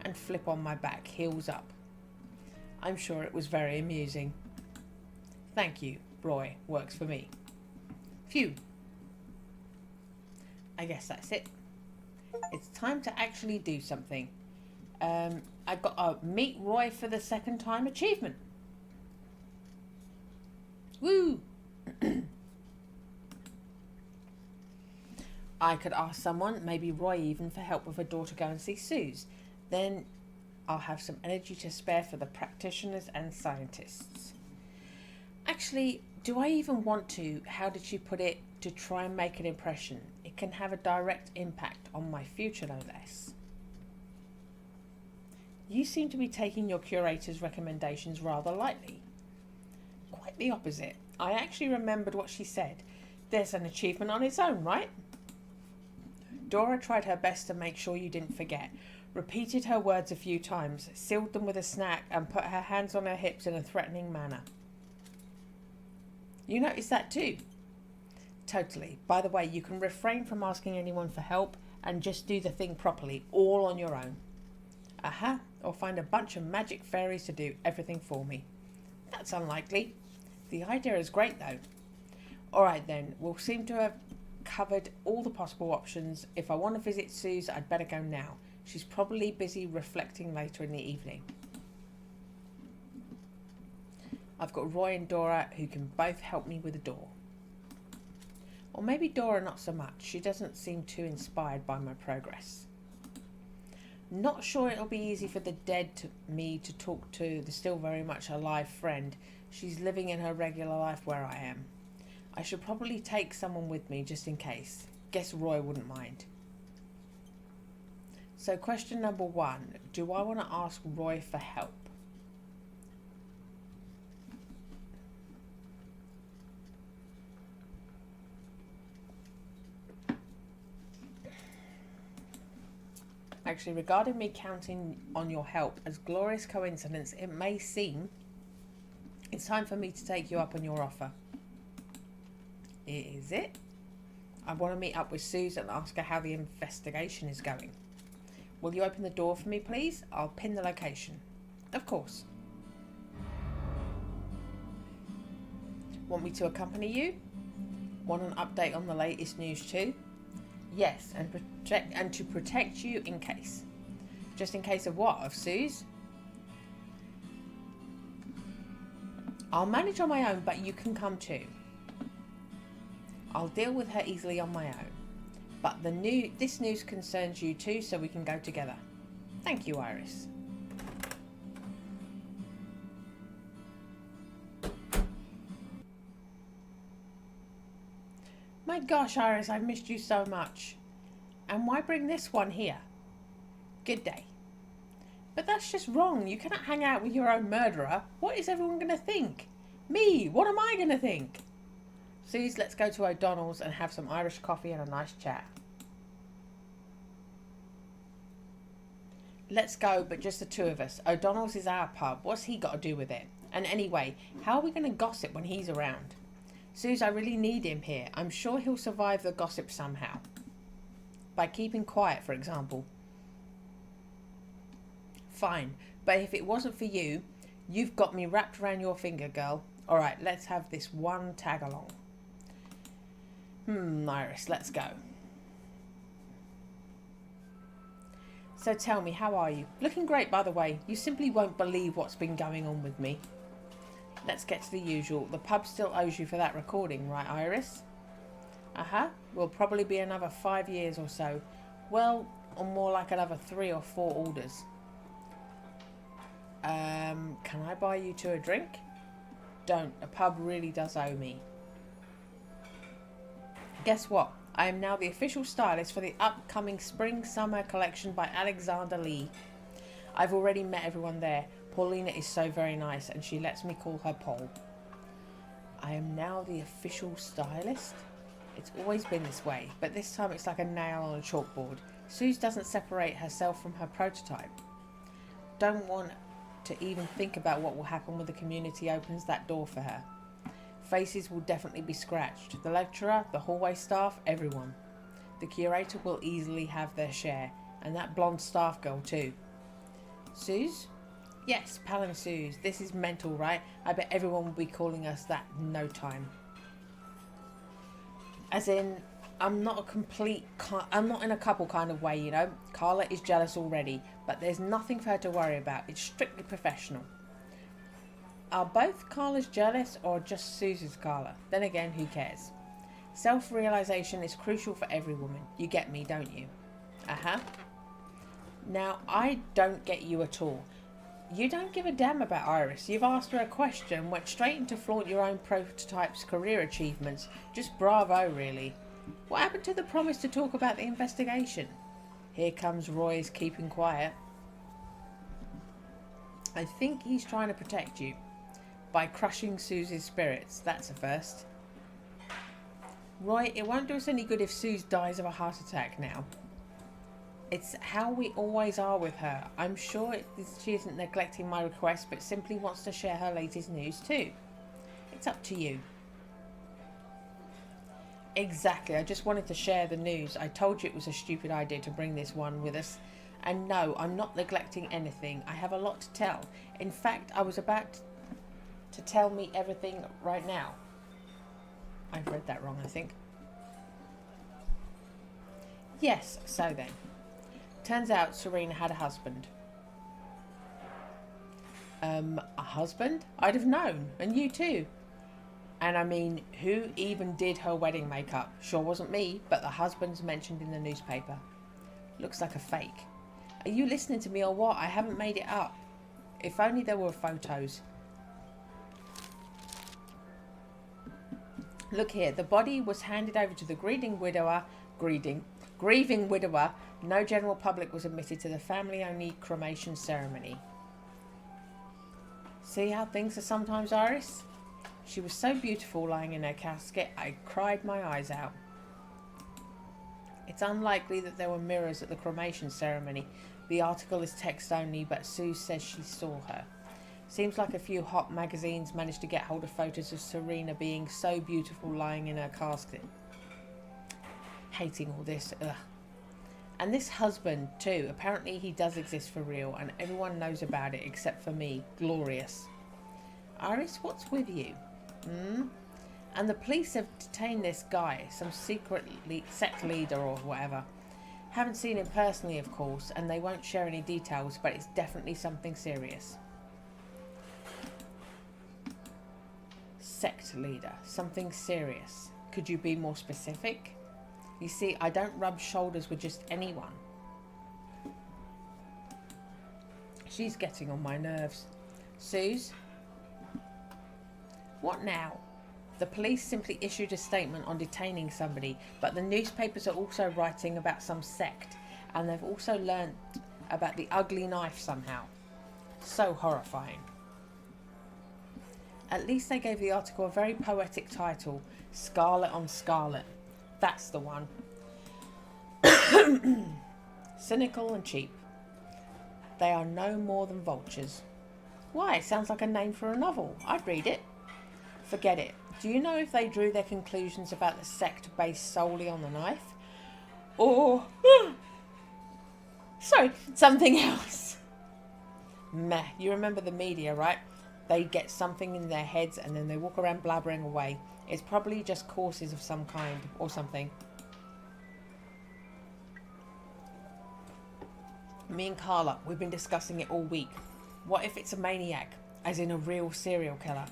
and flip on my back, heels up. I'm sure it was very amusing. Thank you, Roy. Works for me. Phew. I guess that's it. It's time to actually do something. I got a Meet Roy for the second time achievement. Woo! I could ask someone, maybe Roy even, for help with a door to go and see Suze. Then I'll have some energy to spare for the practitioners and scientists. Actually, do I even want to, how did she put it, to try and make an impression? It can have a direct impact on my future, no less. You seem to be taking your curator's recommendations rather lightly. Quite the opposite. I actually remembered what she said. There's an achievement on its own, right? Dora tried her best to make sure you didn't forget, repeated her words a few times, sealed them with a snack, and put her hands on her hips in a threatening manner. You noticed that too? Totally. By the way, you can refrain from asking anyone for help and just do the thing properly, all on your own. Aha, or find a bunch of magic fairies to do everything for me. That's unlikely. The idea is great though. Alright then, we'll seem to have covered all the possible options. If I want to visit Suze, I'd better go now. She's probably busy reflecting later in the evening. I've got Roy and Dora who can both help me with the door. Or maybe Dora not so much. She doesn't seem too inspired by my progress. Not sure it'll be easy for the dead me to talk to the still very much alive friend. She's living in her regular life where I am. I should probably take someone with me just in case. Guess Roy wouldn't mind. So question number 1. Do I want to ask Roy for help? Actually, regarding me counting on your help, as glorious coincidence it may seem, it's time for me to take you up on your offer. Is it? I want to meet up with Susan and ask her how the investigation is going. Will you open the door for me, please? I'll pin the location. Of course. Want me to accompany you? Want an update on the latest news too? Yes, and to protect you in case. Just in case of what? Of Suze? I'll manage on my own, but you can come too. I'll deal with her easily on my own. But this news concerns you too, so we can go together. Thank you, Iris. My gosh, Iris, I've missed you so much. And why bring this one here? Good day. But that's just wrong. You cannot hang out with your own murderer. What is everyone going to think? Me, what am I going to think? Suze, let's go to O'Donnell's and have some Irish coffee and a nice chat. Let's go, but just the two of us. O'Donnell's is our pub. What's he got to do with it? And anyway, how are we going to gossip when he's around? Suze, I really need him here. I'm sure he'll survive the gossip somehow. By keeping quiet, for example. Fine, but if it wasn't for you, you've got me wrapped around your finger, girl. Alright, let's have this one tag along. Iris, let's go. So tell me, how are you? Looking great, by the way. You simply won't believe what's been going on with me. Let's get to the usual. The pub still owes you for that recording, right, Iris? Will probably be another 5 years or so. Well, or more like another 3 or 4 orders. Can I buy you two a drink? Don't. A pub really does owe me. Guess what? I am now the official stylist for the upcoming spring-summer collection by Alexander Lee. I've already met everyone there. Paulina is so very nice and she lets me call her Paul. I am now the official stylist? It's always been this way, but this time it's like a nail on a chalkboard. Suze doesn't separate herself from her prototype. Don't want to even think about what will happen when the community opens that door for her. Faces will definitely be scratched. The lecturer, the hallway staff, everyone. The curator will easily have their share, and that blonde staff girl too. Suze? Yes, Pal and Suze. This is mental, right? I bet everyone will be calling us that in no time. As in, I'm not in a couple kind of way, you know. Carla is jealous already, but there's nothing for her to worry about. It's strictly professional. Are both Carlas jealous or just Suze's Carla? Then again, who cares? Self-realization is crucial for every woman. You get me, don't you? Now, I don't get you at all. You don't give a damn about Iris. You've asked her a question, went straight into flaunt your own prototype's career achievements. Just bravo, really. What happened to the promise to talk about the investigation? Here comes Roy's keeping quiet. I think he's trying to protect you. By crushing Suze's spirits. That's a first. Roy, it won't do us any good if Suze dies of a heart attack now. It's how we always are with her. I'm sure she isn't neglecting my request, but simply wants to share her latest news too. It's up to you. Exactly, I just wanted to share the news. I told you it was a stupid idea to bring this one with us. And no, I'm not neglecting anything. I have a lot to tell. In fact, I was about to tell me everything right now. I've read that wrong, I think. Yes, so then. Turns out Serena had a husband. A husband? I'd have known, and you too. And I mean, who even did her wedding makeup? Sure wasn't me, but the husband's mentioned in the newspaper. Looks like a fake. Are you listening to me or what? I haven't made it up. If only there were photos. Look here, the body was handed over to the grieving widower. No general public was admitted to the family-only cremation ceremony. See how things are sometimes, Iris? She was so beautiful lying in her casket, I cried my eyes out. It's unlikely that there were mirrors at the cremation ceremony. The article is text only, but Sue says she saw her. Seems like a few hot magazines managed to get hold of photos of Serena being so beautiful lying in her casket. Hating all this, ugh. And this husband, too. Apparently he does exist for real, and everyone knows about it except for me. Glorious. Iris, what's with you? And the police have detained this guy, some secret sect leader or whatever. Haven't seen him personally, of course, and they won't share any details, but it's definitely something serious. Sect leader. Something serious. Could you be more specific? You see, I don't rub shoulders with just anyone. She's getting on my nerves. Suze? What now? The police simply issued a statement on detaining somebody, but the newspapers are also writing about some sect, and they've also learnt about the ugly knife somehow. So horrifying. At least they gave the article a very poetic title, Scarlet on Scarlet. That's the one. Cynical and cheap. They are no more than vultures. Why, it sounds like a name for a novel. I'd read it. Forget it. Do you know if they drew their conclusions about the sect based solely on the knife? Or... sorry, something else. Meh. You remember the media, right? They get something in their heads and then they walk around blabbering away. It's probably just courses of some kind or something. Me and Carla, we've been discussing it all week. What if it's a maniac, as in a real serial killer?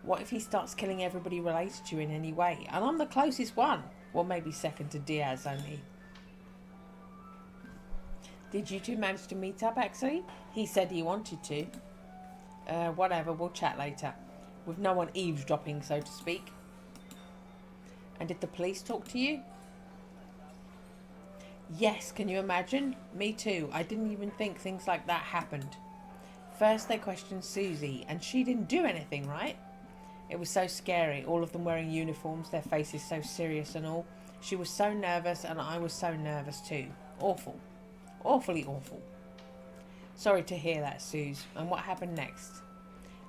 What if he starts killing everybody related to you in any way? And I'm the closest one. Well, maybe second to Diaz only. Did you two manage to meet up, actually? He said he wanted to. Whatever, we'll chat later. With no one eavesdropping, so to speak. And did the police talk to you? Yes, can you imagine? Me too. I didn't even think things like that happened. First they questioned Susie, and she didn't do anything, right? It was so scary, all of them wearing uniforms, their faces so serious and all. She was so nervous, and I was so nervous too. Awful. Awfully awful. Sorry to hear that, Suze. And what happened next?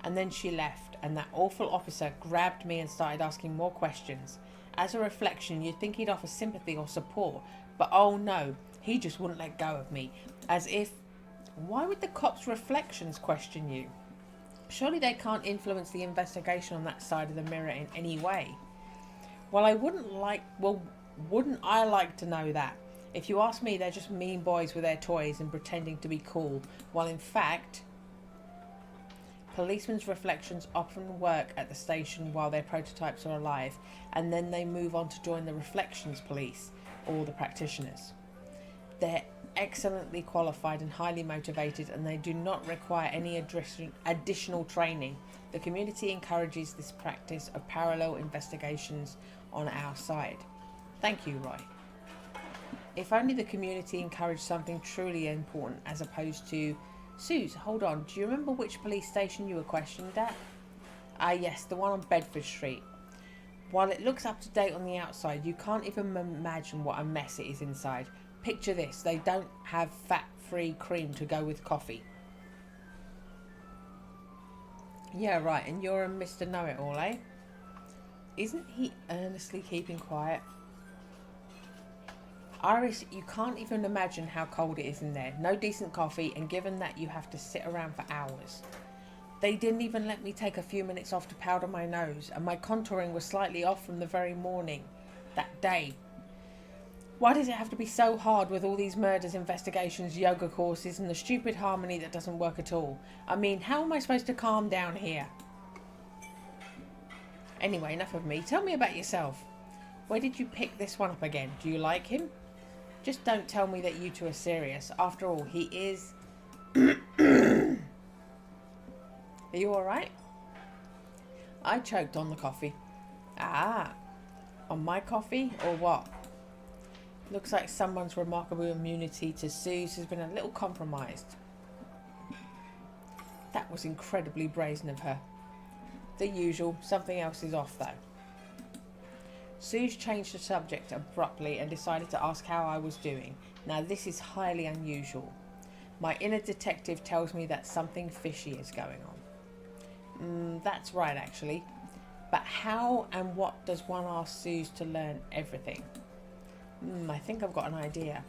And then she left, and that awful officer grabbed me and started asking more questions. As a reflection, you'd think he'd offer sympathy or support, but oh no, he just wouldn't let go of me. As if, why would the cops' reflections question you? Surely they can't influence the investigation on that side of the mirror in any way. Wouldn't I like to know that? If you ask me, they're just mean boys with their toys and pretending to be cool, while in fact, policemen's reflections often work at the station while their prototypes are alive, and then they move on to join the reflections police, or the practitioners. They're excellently qualified and highly motivated, and they do not require any additional training. The community encourages this practice of parallel investigations on our side. Thank you, Roy. If only the community encouraged something truly important as opposed to... Suze, hold on, do you remember which police station you were questioned at? Ah yes, the one on Bedford Street. While it looks up to date on the outside, you can't even imagine what a mess it is inside. Picture this, they don't have fat-free cream to go with coffee. Yeah, right, and you're a Mr. Know-It-All, eh? Isn't he earnestly keeping quiet? Iris, you can't even imagine how cold it is in there. No decent coffee, and given that you have to sit around for hours. They didn't even let me take a few minutes off to powder my nose, and my contouring was slightly off from the very morning. That day. Why does it have to be so hard with all these murders, investigations, yoga courses, and the stupid harmony that doesn't work at all? I mean, how am I supposed to calm down here? Anyway, enough of me. Tell me about yourself. Where did you pick this one up again? Do you like him? Just don't tell me that you two are serious. After all, he is... Are you alright? I choked on the coffee. Ah, on my coffee or what? Looks like someone's remarkable immunity to Suze has been a little compromised. That was incredibly brazen of her. The usual, something else is off though. Suze changed the subject abruptly and decided to ask how I was doing. Now this is highly unusual. My inner detective tells me that something fishy is going on. That's right, actually. But how and what does one ask Suze to learn everything? I think I've got an idea.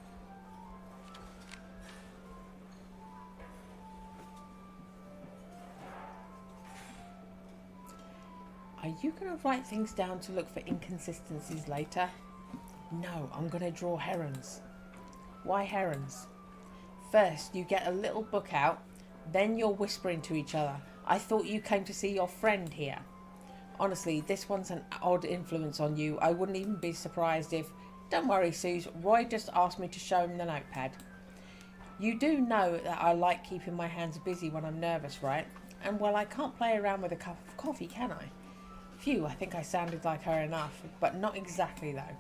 Are you going to write things down to look for inconsistencies later? No, I'm going to draw herons. Why herons? First, you get a little book out, then you're whispering to each other. I thought you came to see your friend here. Honestly, this one's an odd influence on you. I wouldn't even be surprised if... Don't worry, Suze. Roy just asked me to show him the notepad. You do know that I like keeping my hands busy when I'm nervous, right? And well, I can't play around with a cup of coffee, can I? Phew, I think I sounded like her enough, but not exactly though.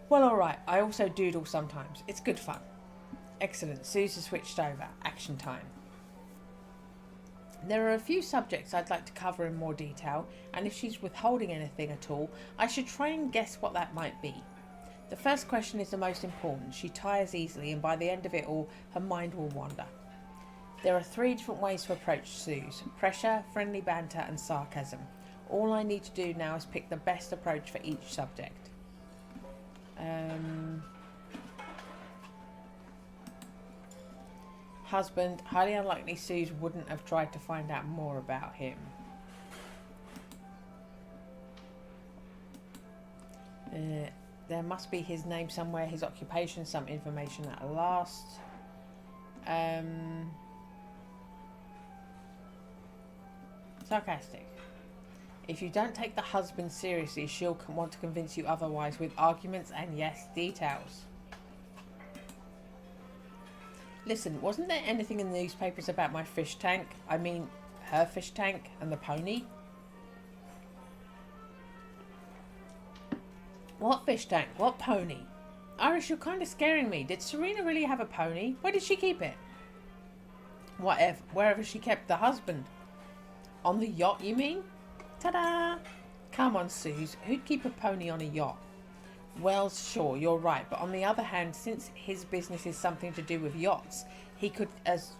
Well, alright, I also doodle sometimes. It's good fun. Excellent, Suze has switched over. Action time. There are a few subjects I'd like to cover in more detail, and if she's withholding anything at all, I should try and guess what that might be. The first question is the most important. She tires easily, and by the end of it all, her mind will wander. There are 3 different ways to approach Suze: pressure, friendly banter, and sarcasm. All I need to do now is pick the best approach for each subject. Husband, highly unlikely Suze wouldn't have tried to find out more about him. There must be his name somewhere, his occupation, some information at last. Sarcastic. If you don't take the husband seriously, she'll want to convince you otherwise with arguments and, yes, details. Listen, wasn't there anything in the newspapers about my fish tank? I mean, her fish tank and the pony? What fish tank? What pony? Iris, you're kind of scaring me. Did Serena really have a pony? Where did she keep it? Whatever, wherever she kept the husband. On the yacht, you mean? Ta-da! Come on, Suze. Who'd keep a pony on a yacht? Well, sure, you're right. But on the other hand, since his business is something to do with yachts, he could as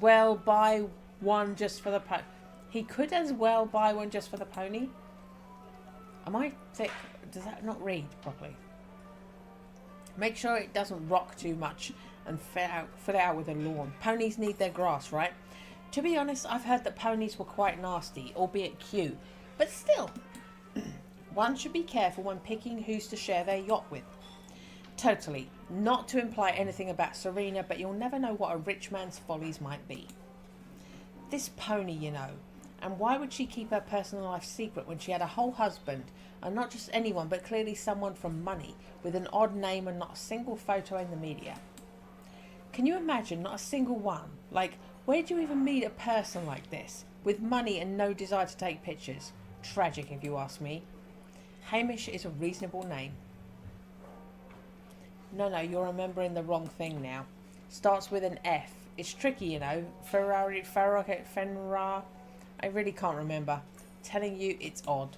well buy one just for the pony. He could as well buy one just for the pony. Am I sick? Does that not read properly? Make sure it doesn't rock too much and fill it out with a lawn. Ponies need their grass, right? To be honest, I've heard that ponies were quite nasty, albeit cute. But still, one should be careful when picking who's to share their yacht with. Totally. Not to imply anything about Serena, but you'll never know what a rich man's follies might be. This pony, you know. And why would she keep her personal life secret when she had a whole husband, and not just anyone, but clearly someone from money, with an odd name and not a single photo in the media? Can you imagine? Not a single one. Like, where do you even meet a person like this, with money and no desire to take pictures? Tragic, if you ask me. Hamish is a reasonable name. No, you're remembering the wrong thing now. Starts with an F. It's tricky, you know. Fenra. I really can't remember. Telling you it's odd.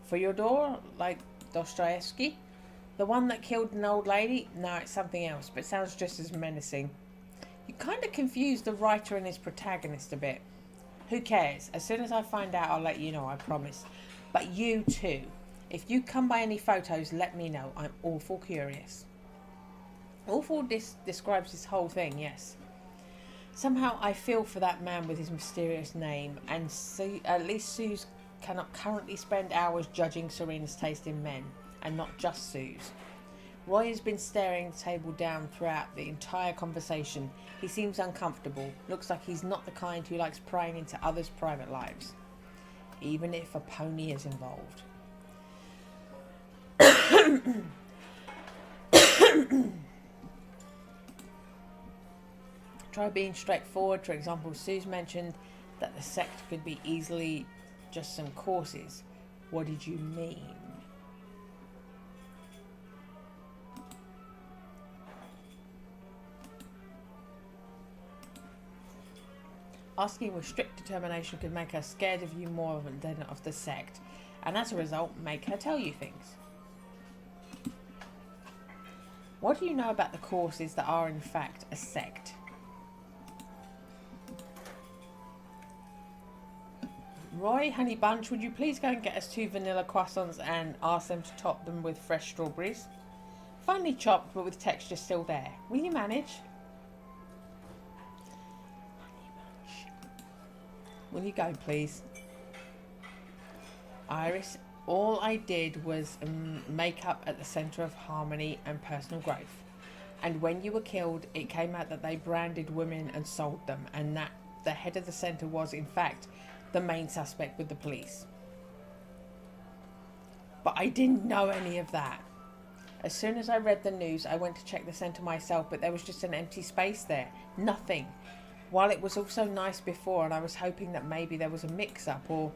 Fyodor, like Dostoevsky? The one that killed an old lady? No, it's something else, but sounds just as menacing. You kind of confused the writer and his protagonist a bit. Who cares? As soon as I find out, I'll let you know, I promise. But you too. If you come by any photos, let me know. I'm awful curious. Awful describes this whole thing, yes. Somehow I feel for that man with his mysterious name, and at least Suze cannot currently spend hours judging Serena's taste in men, and not just Suze. Roy has been staring the table down throughout the entire conversation. He seems uncomfortable. Looks like he's not the kind who likes prying into others' private lives, even if a pony is involved. Try being straightforward. For example, Suze mentioned that the sect could be easily just some courses. What did you mean? Asking with strict determination could make her scared of you more than of the sect, and as a result, make her tell you things. What do you know about the courses that are in fact a sect? Roy, Honey Bunch, would you please go and get us 2 vanilla croissants and ask them to top them with fresh strawberries? Finely chopped but with texture still there. Will you manage? Honey Bunch. Will you go, please? Iris, all I did was make up at the centre of harmony and personal growth. And when you were killed, it came out that they branded women and sold them, and that the head of the centre was, in fact, the main suspect with the police. But I didn't know any of that. As soon as I read the news, I went to check the centre myself, but there was just an empty space there. Nothing. While it was also nice before, and I was hoping that maybe there was a mix-up, or...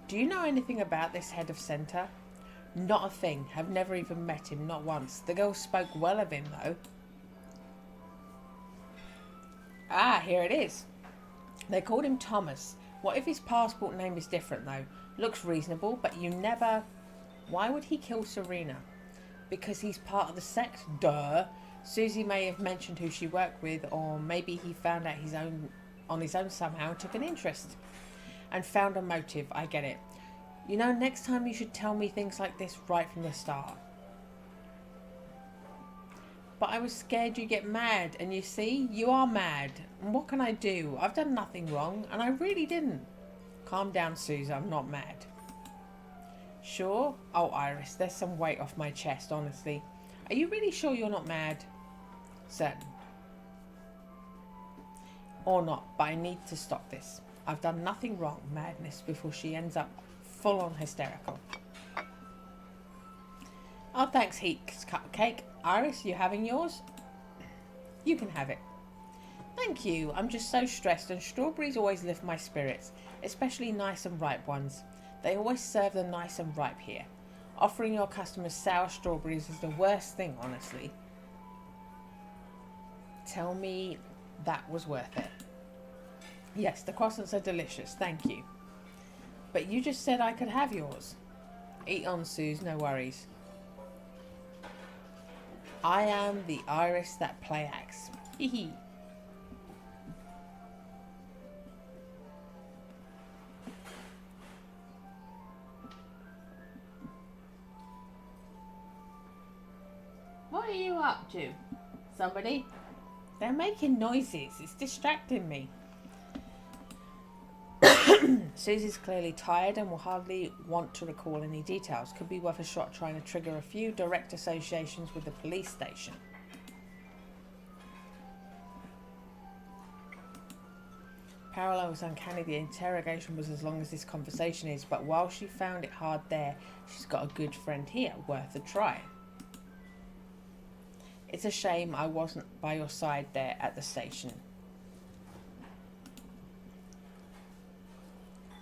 Do you know anything about this head of centre? Not a thing. Have never even met him, not once. The girl spoke well of him, though. Ah, here it is. They called him Thomas. What if his passport name is different, though? Looks reasonable, but you never... Why would he kill Serena? Because he's part of the sect? Duh. Susie may have mentioned who she worked with, or maybe he found out on his own somehow and took an interest. And found a motive, I get it. You know, next time you should tell me things like this right from the start. But I was scared you'd get mad, and you see, you are mad. And what can I do? I've done nothing wrong, and I really didn't. Calm down, Suze, I'm not mad. Sure? Oh, Iris, there's some weight off my chest, honestly. Are you really sure you're not mad? Certain. Or not, but I need to stop this. I've done nothing wrong, madness, before she ends up full-on hysterical. Oh, thanks, Heath's cupcake. Iris, you having yours? You can have it. Thank you. I'm just so stressed, and strawberries always lift my spirits, especially nice and ripe ones. They always serve them nice and ripe here. Offering your customers sour strawberries is the worst thing, honestly. Tell me that was worth it. Yes, the croissants are delicious, thank you. But you just said I could have yours. Eat on, Suze, no worries. I am the Iris that play acts. Hee hee. What are you up to? Somebody? They're making noises. It's distracting me. Susie's clearly tired and will hardly want to recall any details. Could be worth a shot trying to trigger a few direct associations with the police station. Parallel was uncanny. The interrogation was as long as this conversation is, but while she found it hard there, she's got a good friend here, worth a try. It's a shame I wasn't by your side there at the station.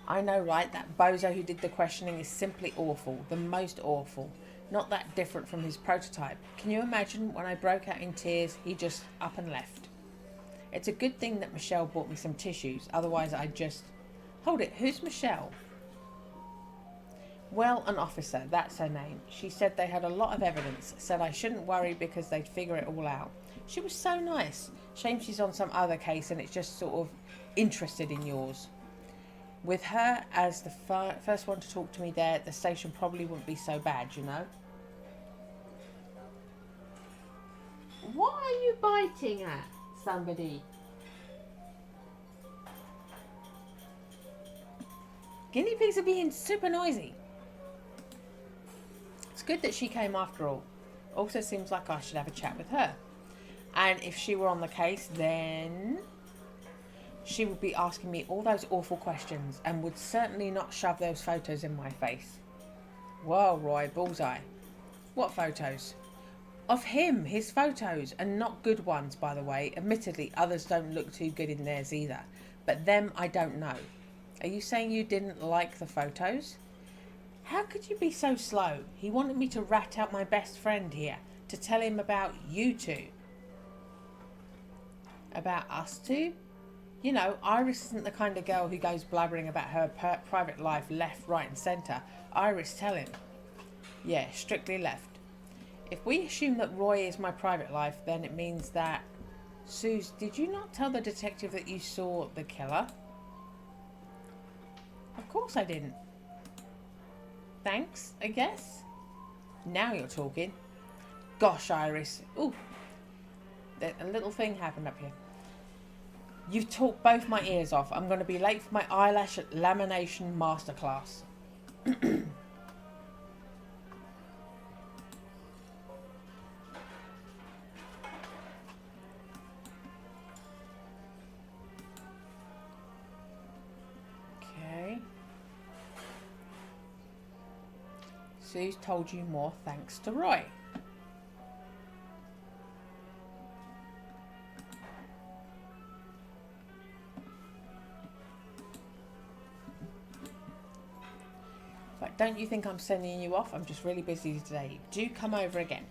I know, right? That bozo who did the questioning is simply awful. The most awful. Not that different from his prototype. Can you imagine when I broke out in tears, he just up and left? It's a good thing that Michelle bought me some tissues. Otherwise, I'd just... Hold it, who's Michelle? Well, an officer, that's her name. She said they had a lot of evidence. Said I shouldn't worry because they'd figure it all out. She was so nice. Shame she's on some other case and it's just sort of interested in yours. With her as the first one to talk to me there, the station probably wouldn't be so bad, you know? What are you biting at, somebody? Guinea pigs are being super noisy. It's good that she came after all. Also seems like I should have a chat with her. And if she were on the case, then... she would be asking me all those awful questions and would certainly not shove those photos in my face. Whoa, Roy, bullseye. What photos? Of him, his photos, and not good ones, by the way. Admittedly, others don't look too good in theirs either. But them, I don't know. Are you saying you didn't like the photos? How could you be so slow? He wanted me to rat out my best friend here, to tell him about you two. About us two? You know, Iris isn't the kind of girl who goes blabbering about her private life left, right, and centre. Iris, tell him. Yeah, strictly left. If we assume that Roy is my private life, then it means that... Suze, did you not tell the detective that you saw the killer? Of course I didn't. Thanks, I guess. Now you're talking. Gosh, Iris. Ooh. A little thing happened up here. You've talked both my ears off. I'm going to be late for my eyelash lamination masterclass. Okay. Sue's told you more thanks to Roy. But don't you think I'm sending you off? I'm just really busy today. Do come over again.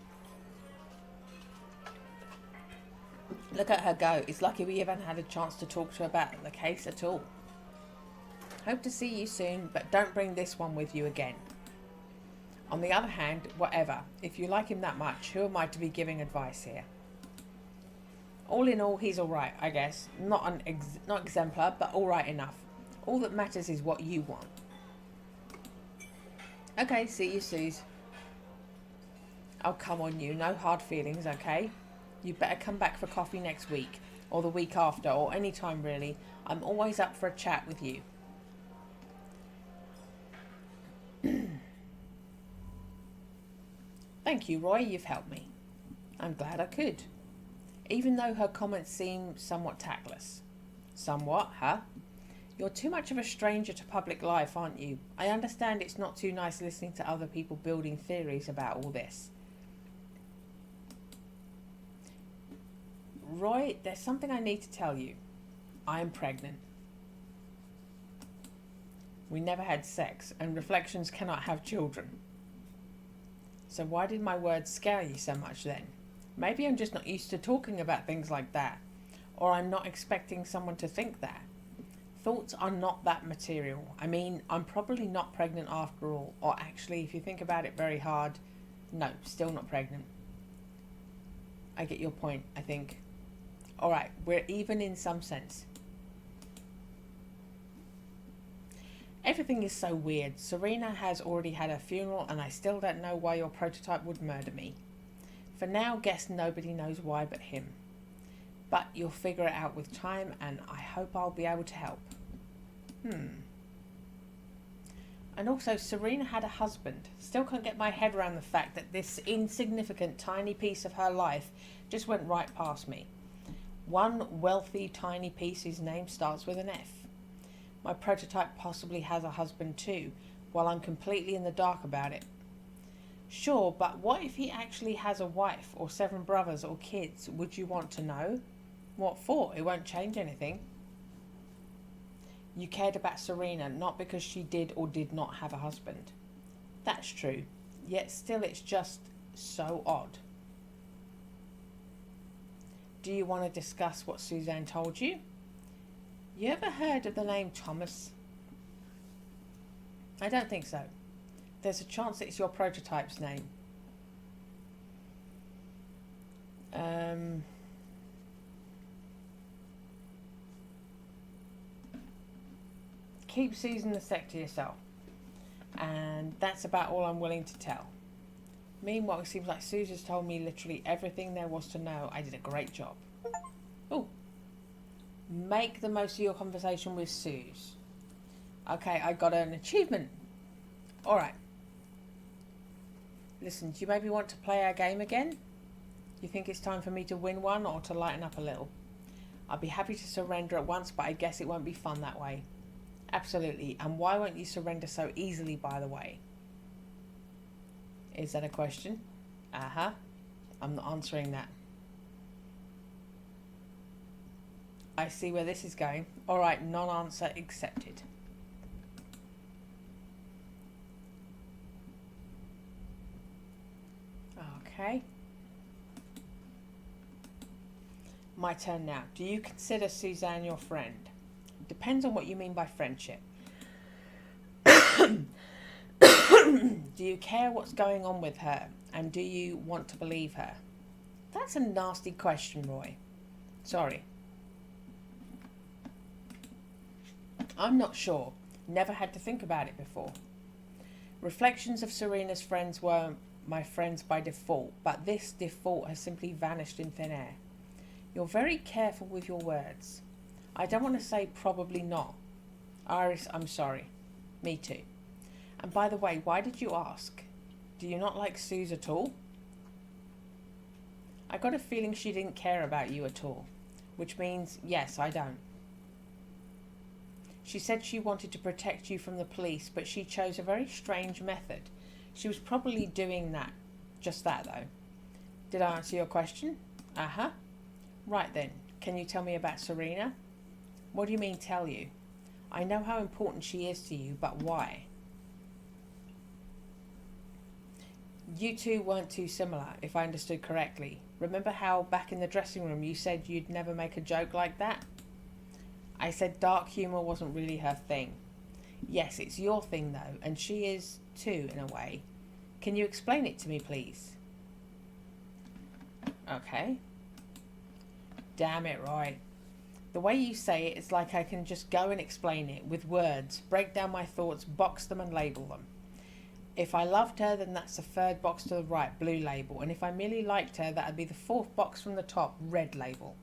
Look at her go. It's lucky we haven't had a chance to talk to her about the case at all. Hope to see you soon, but don't bring this one with you again. On the other hand, whatever. If you like him that much, who am I to be giving advice here? All in all, he's alright, I guess. Not exemplar, but alright enough. All that matters is what you want. Okay, see you, Suze. Oh, come on you. No hard feelings, okay? You better come back for coffee next week. Or the week after, or any time really. I'm always up for a chat with you. Thank you, Roy. You've helped me. I'm glad I could. Even though her comments seem somewhat tactless. Somewhat, huh? You're too much of a stranger to public life, aren't you? I understand it's not too nice listening to other people building theories about all this. Roy, there's something I need to tell you. I am pregnant. We never had sex, and reflections cannot have children. So why did my words scare you so much then? Maybe I'm just not used to talking about things like that. Or I'm not expecting someone to think that. Thoughts are not that material. I mean, I'm probably not pregnant after all. Or actually, if you think about it very hard, no, still not pregnant. I get your point, I think. Alright, we're even in some sense. Everything is so weird. Serena has already had her funeral and I still don't know why your prototype would murder me. For now, guess nobody knows why but him. But you'll figure it out with time and I hope I'll be able to help. And also, Serena had a husband. Still can't get my head around the fact that this insignificant tiny piece of her life just went right past me. One wealthy tiny piece whose name starts with an F. My prototype possibly has a husband too, while I'm completely in the dark about it. Sure, but what if he actually has a wife or 7 brothers or kids? Would you want to know? What for? It won't change anything. You cared about Serena, not because she did or did not have a husband. That's true, yet still it's just so odd. Do you want to discuss what Suzanne told you? You ever heard of the name Thomas? I don't think so. There's a chance it's your prototype's name. Keep Susan the sec to yourself. And that's about all I'm willing to tell. Meanwhile, it seems like Susan's told me literally everything there was to know. I did a great job. Oh. Make the most of your conversation with Suze. Okay, I got an achievement. Alright. Listen, do you maybe want to play our game again? You think it's time for me to win one or to lighten up a little? I'll be happy to surrender at once, but I guess it won't be fun that way. Absolutely. And why won't you surrender so easily, by the way? Is that a question? Uh-huh. I'm not answering that. I see where this is going. Alright, non-answer accepted. Okay. My turn now. Do you consider Suzanne your friend? Depends on what you mean by friendship. Do you care what's going on with her? And do you want to believe her? That's a nasty question, Roy. Sorry. I'm not sure. Never had to think about it before. Reflections of Serena's friends were my friends by default, but this default has simply vanished in thin air. You're very careful with your words. I don't want to say probably not. Iris, I'm sorry. Me too. And by the way, why did you ask? Do you not like Suze at all? I got a feeling she didn't care about you at all, which means, yes, I don't. She said she wanted to protect you from the police, but she chose a very strange method. She was probably doing that. Just that, though. Did I answer your question? Uh-huh. Right then, can you tell me about Serena? What do you mean, tell you? I know how important she is to you, but why? You two weren't too similar, if I understood correctly. Remember how back in the dressing room you said you'd never make a joke like that? I said dark humour wasn't really her thing. Yes, it's your thing though, and she is too, in a way. Can you explain it to me, please? Okay. Damn it, Roy. The way you say it is like I can just go and explain it with words, break down my thoughts, box them and label them. If I loved her, then that's the third box to the right, blue label. And if I merely liked her, that would be the fourth box from the top, red label.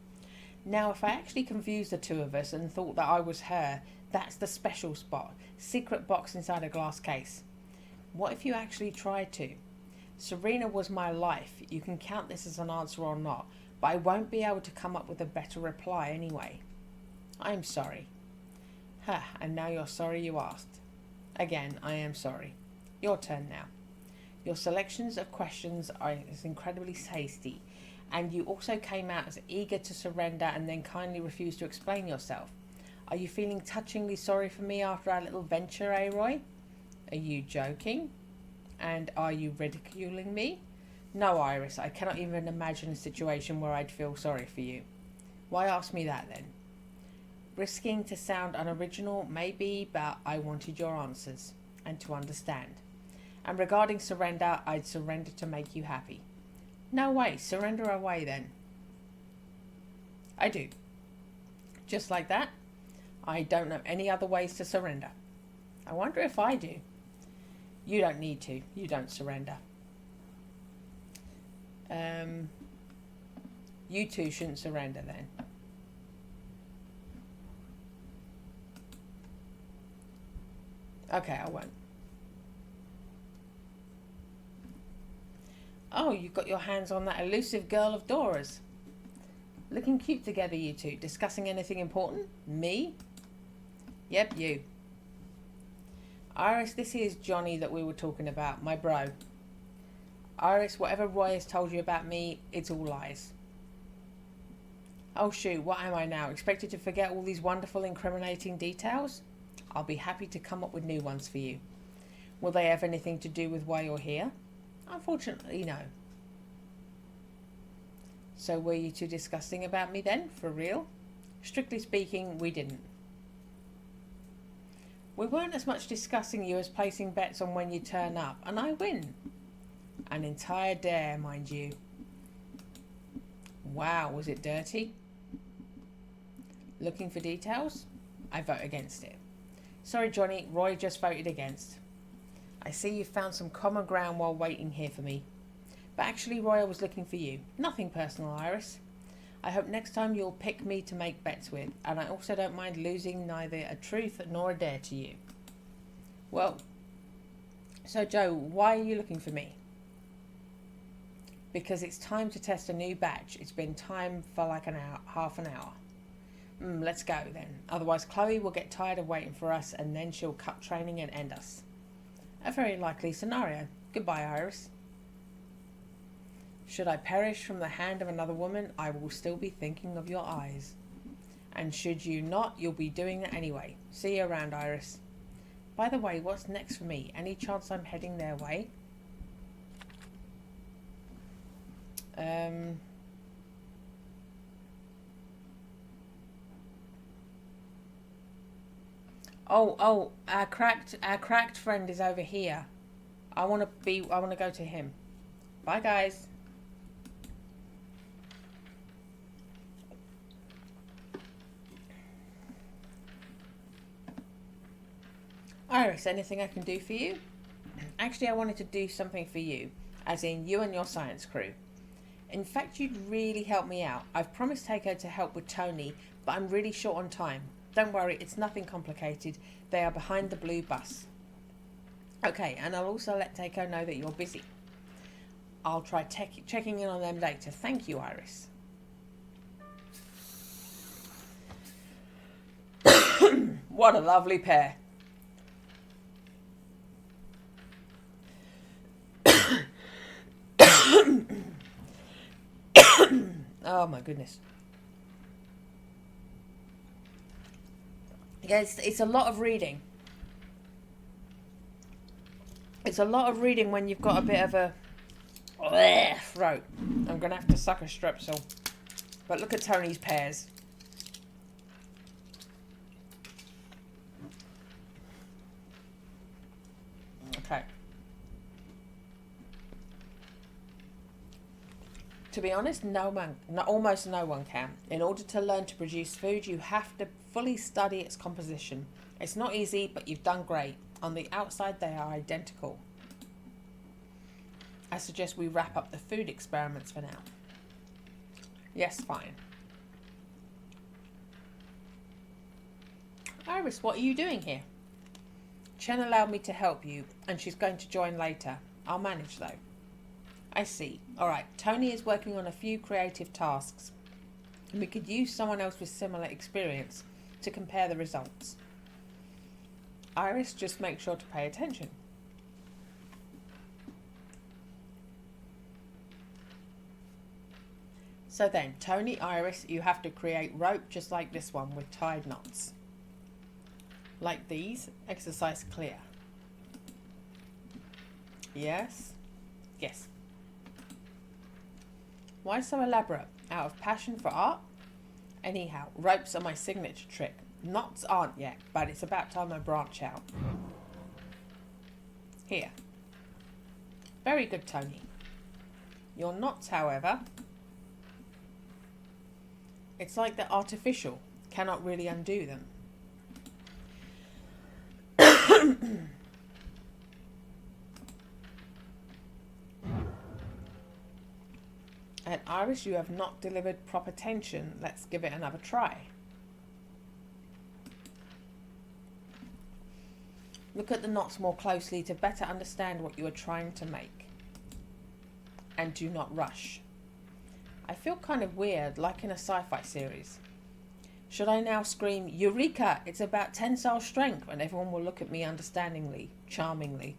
Now, if I actually confused the two of us and thought that I was her, that's the special spot, secret box inside a glass case. What if you actually tried to? Serena was my life. You can count this as an answer or not, but I won't be able to come up with a better reply anyway. I'm sorry. And now you're sorry you asked. Again, I am sorry. Your turn now. Your selections of questions are incredibly tasty, and you also came out as eager to surrender and then kindly refused to explain yourself. Are you feeling touchingly sorry for me after our little venture, eh, Roy? Are you joking? And are you ridiculing me? No, Iris, I cannot even imagine a situation where I'd feel sorry for you. Why ask me that then? Risking to sound unoriginal, maybe, but I wanted your answers and to understand. And regarding surrender, I'd surrender to make you happy. No way, surrender away then. I do. Just like that? I don't know any other ways to surrender. I wonder if I do. You don't need to. You don't surrender. You two shouldn't surrender then. Okay, I won't. Oh, you've got your hands on that elusive girl of Dora's. Looking cute together, you two. Discussing anything important? Me? Yep, you. Iris, this is Johnny that we were talking about, my bro. Iris, whatever Roy has told you about me, it's all lies. Oh shoot, what am I now? Expected to forget all these wonderful incriminating details? I'll be happy to come up with new ones for you. Will they have anything to do with why you're here? Unfortunately, no. So were you two discussing about me then, for real? Strictly speaking, we didn't. We weren't as much discussing you as placing bets on when you turn up, and I win. An entire dare, mind you. Wow, was it dirty? Looking for details? I vote against it. Sorry, Johnny, Roy just voted against. I see you found some common ground while waiting here for me. But actually, Roy, I was looking for you. Nothing personal, Iris. I hope next time you'll pick me to make bets with, and I also don't mind losing neither a truth nor a dare to you. Well, so Joe, why are you looking for me? Because it's time to test a new batch. It's been time for like an hour, half an hour. Let's go then. Otherwise Chloe will get tired of waiting for us and then she'll cut training and end us. A very likely scenario. Goodbye, Iris. Should I perish from the hand of another woman, I will still be thinking of your eyes. And should you not, you'll be doing that anyway. See you around, Iris. By the way, what's next for me? Any chance I'm heading their way? Oh, our cracked friend is over here. I want to go to him. Bye, guys. Iris, anything I can do for you? Actually, I wanted to do something for you, as in you and your science crew. In fact, you'd really help me out. I've promised Takeo to help with Tony, but I'm really short on time. Don't worry, it's nothing complicated. They are behind the blue bus. Okay, and I'll also let Takeo know that you're busy. I'll try checking in on them later. Thank you, Iris. What a lovely pair. Oh my goodness. Yeah, it's a lot of reading. It's a lot of reading when you've got a bit of a throat. I'm going to have to suck a strepsil. But look at Tony's pears. Okay. To be honest, almost no one can. In order to learn to produce food, you have to fully study its composition. It's not easy, but you've done great. On the outside, they are identical. I suggest we wrap up the food experiments for now. Yes, fine. Iris, what are you doing here? Chen allowed me to help you, and she's going to join later. I'll manage, though. I see. Alright, Tony is working on a few creative tasks. And we could use someone else with similar experience to compare the results. Iris, just make sure to pay attention. So then, Tony, Iris, you have to create rope just like this one with tied knots. Like these, exercise clear. Yes? Yes. Why so elaborate? Out of passion for art? Anyhow, ropes are my signature trick. Knots aren't yet, but it's about time I branch out. Here. Very good, Tony. Your knots, however, it's like they're artificial. Cannot really undo them. And Iris, you have not delivered proper tension. Let's give it another try. Look at the knots more closely to better understand what you are trying to make. And do not rush. I feel kind of weird, like in a sci-fi series. Should I now scream, Eureka! It's about tensile strength, and everyone will look at me understandingly, charmingly.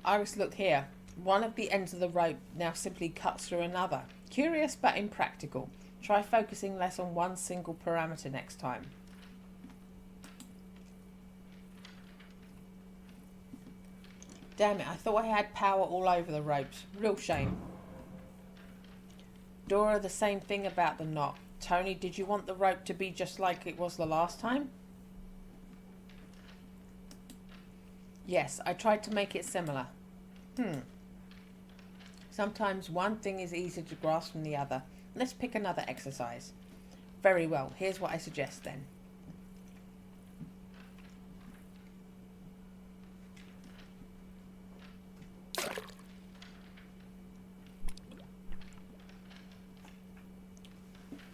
Iris, look here. One of the ends of the rope now simply cuts through another. Curious but impractical. Try focusing less on one single parameter next time. Damn it, I thought I had power all over the ropes. Real shame. Dora, the same thing about the knot. Tony, did you want the rope to be just like it was the last time? Yes, I tried to make it similar. Sometimes one thing is easier to grasp than the other. Let's pick another exercise. Very well, here's what I suggest then.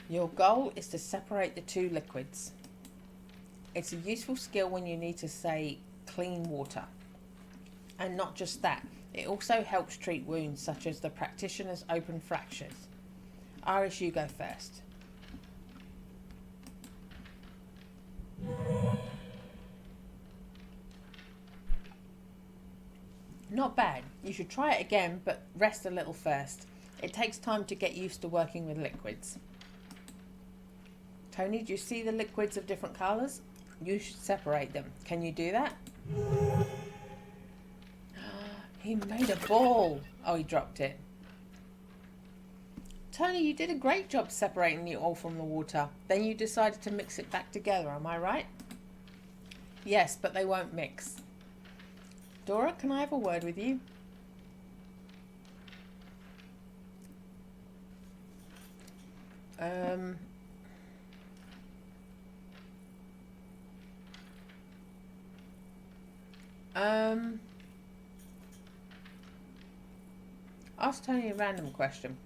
Your goal is to separate the two liquids. It's a useful skill when you need to say clean water. And not just that, it also helps treat wounds such as the practitioner's open fractures. Iris, you go first. Not bad. You should try it again, but rest a little first. It takes time to get used to working with liquids. Tony, do you see the liquids of different colours? You should separate them. Can you do that? He made a ball. Oh, he dropped it. Tony, you did a great job separating the oil from the water. Then you decided to mix it back together, am I right? Yes, but they won't mix. Dora, can I have a word with you? Ask Tony a random question.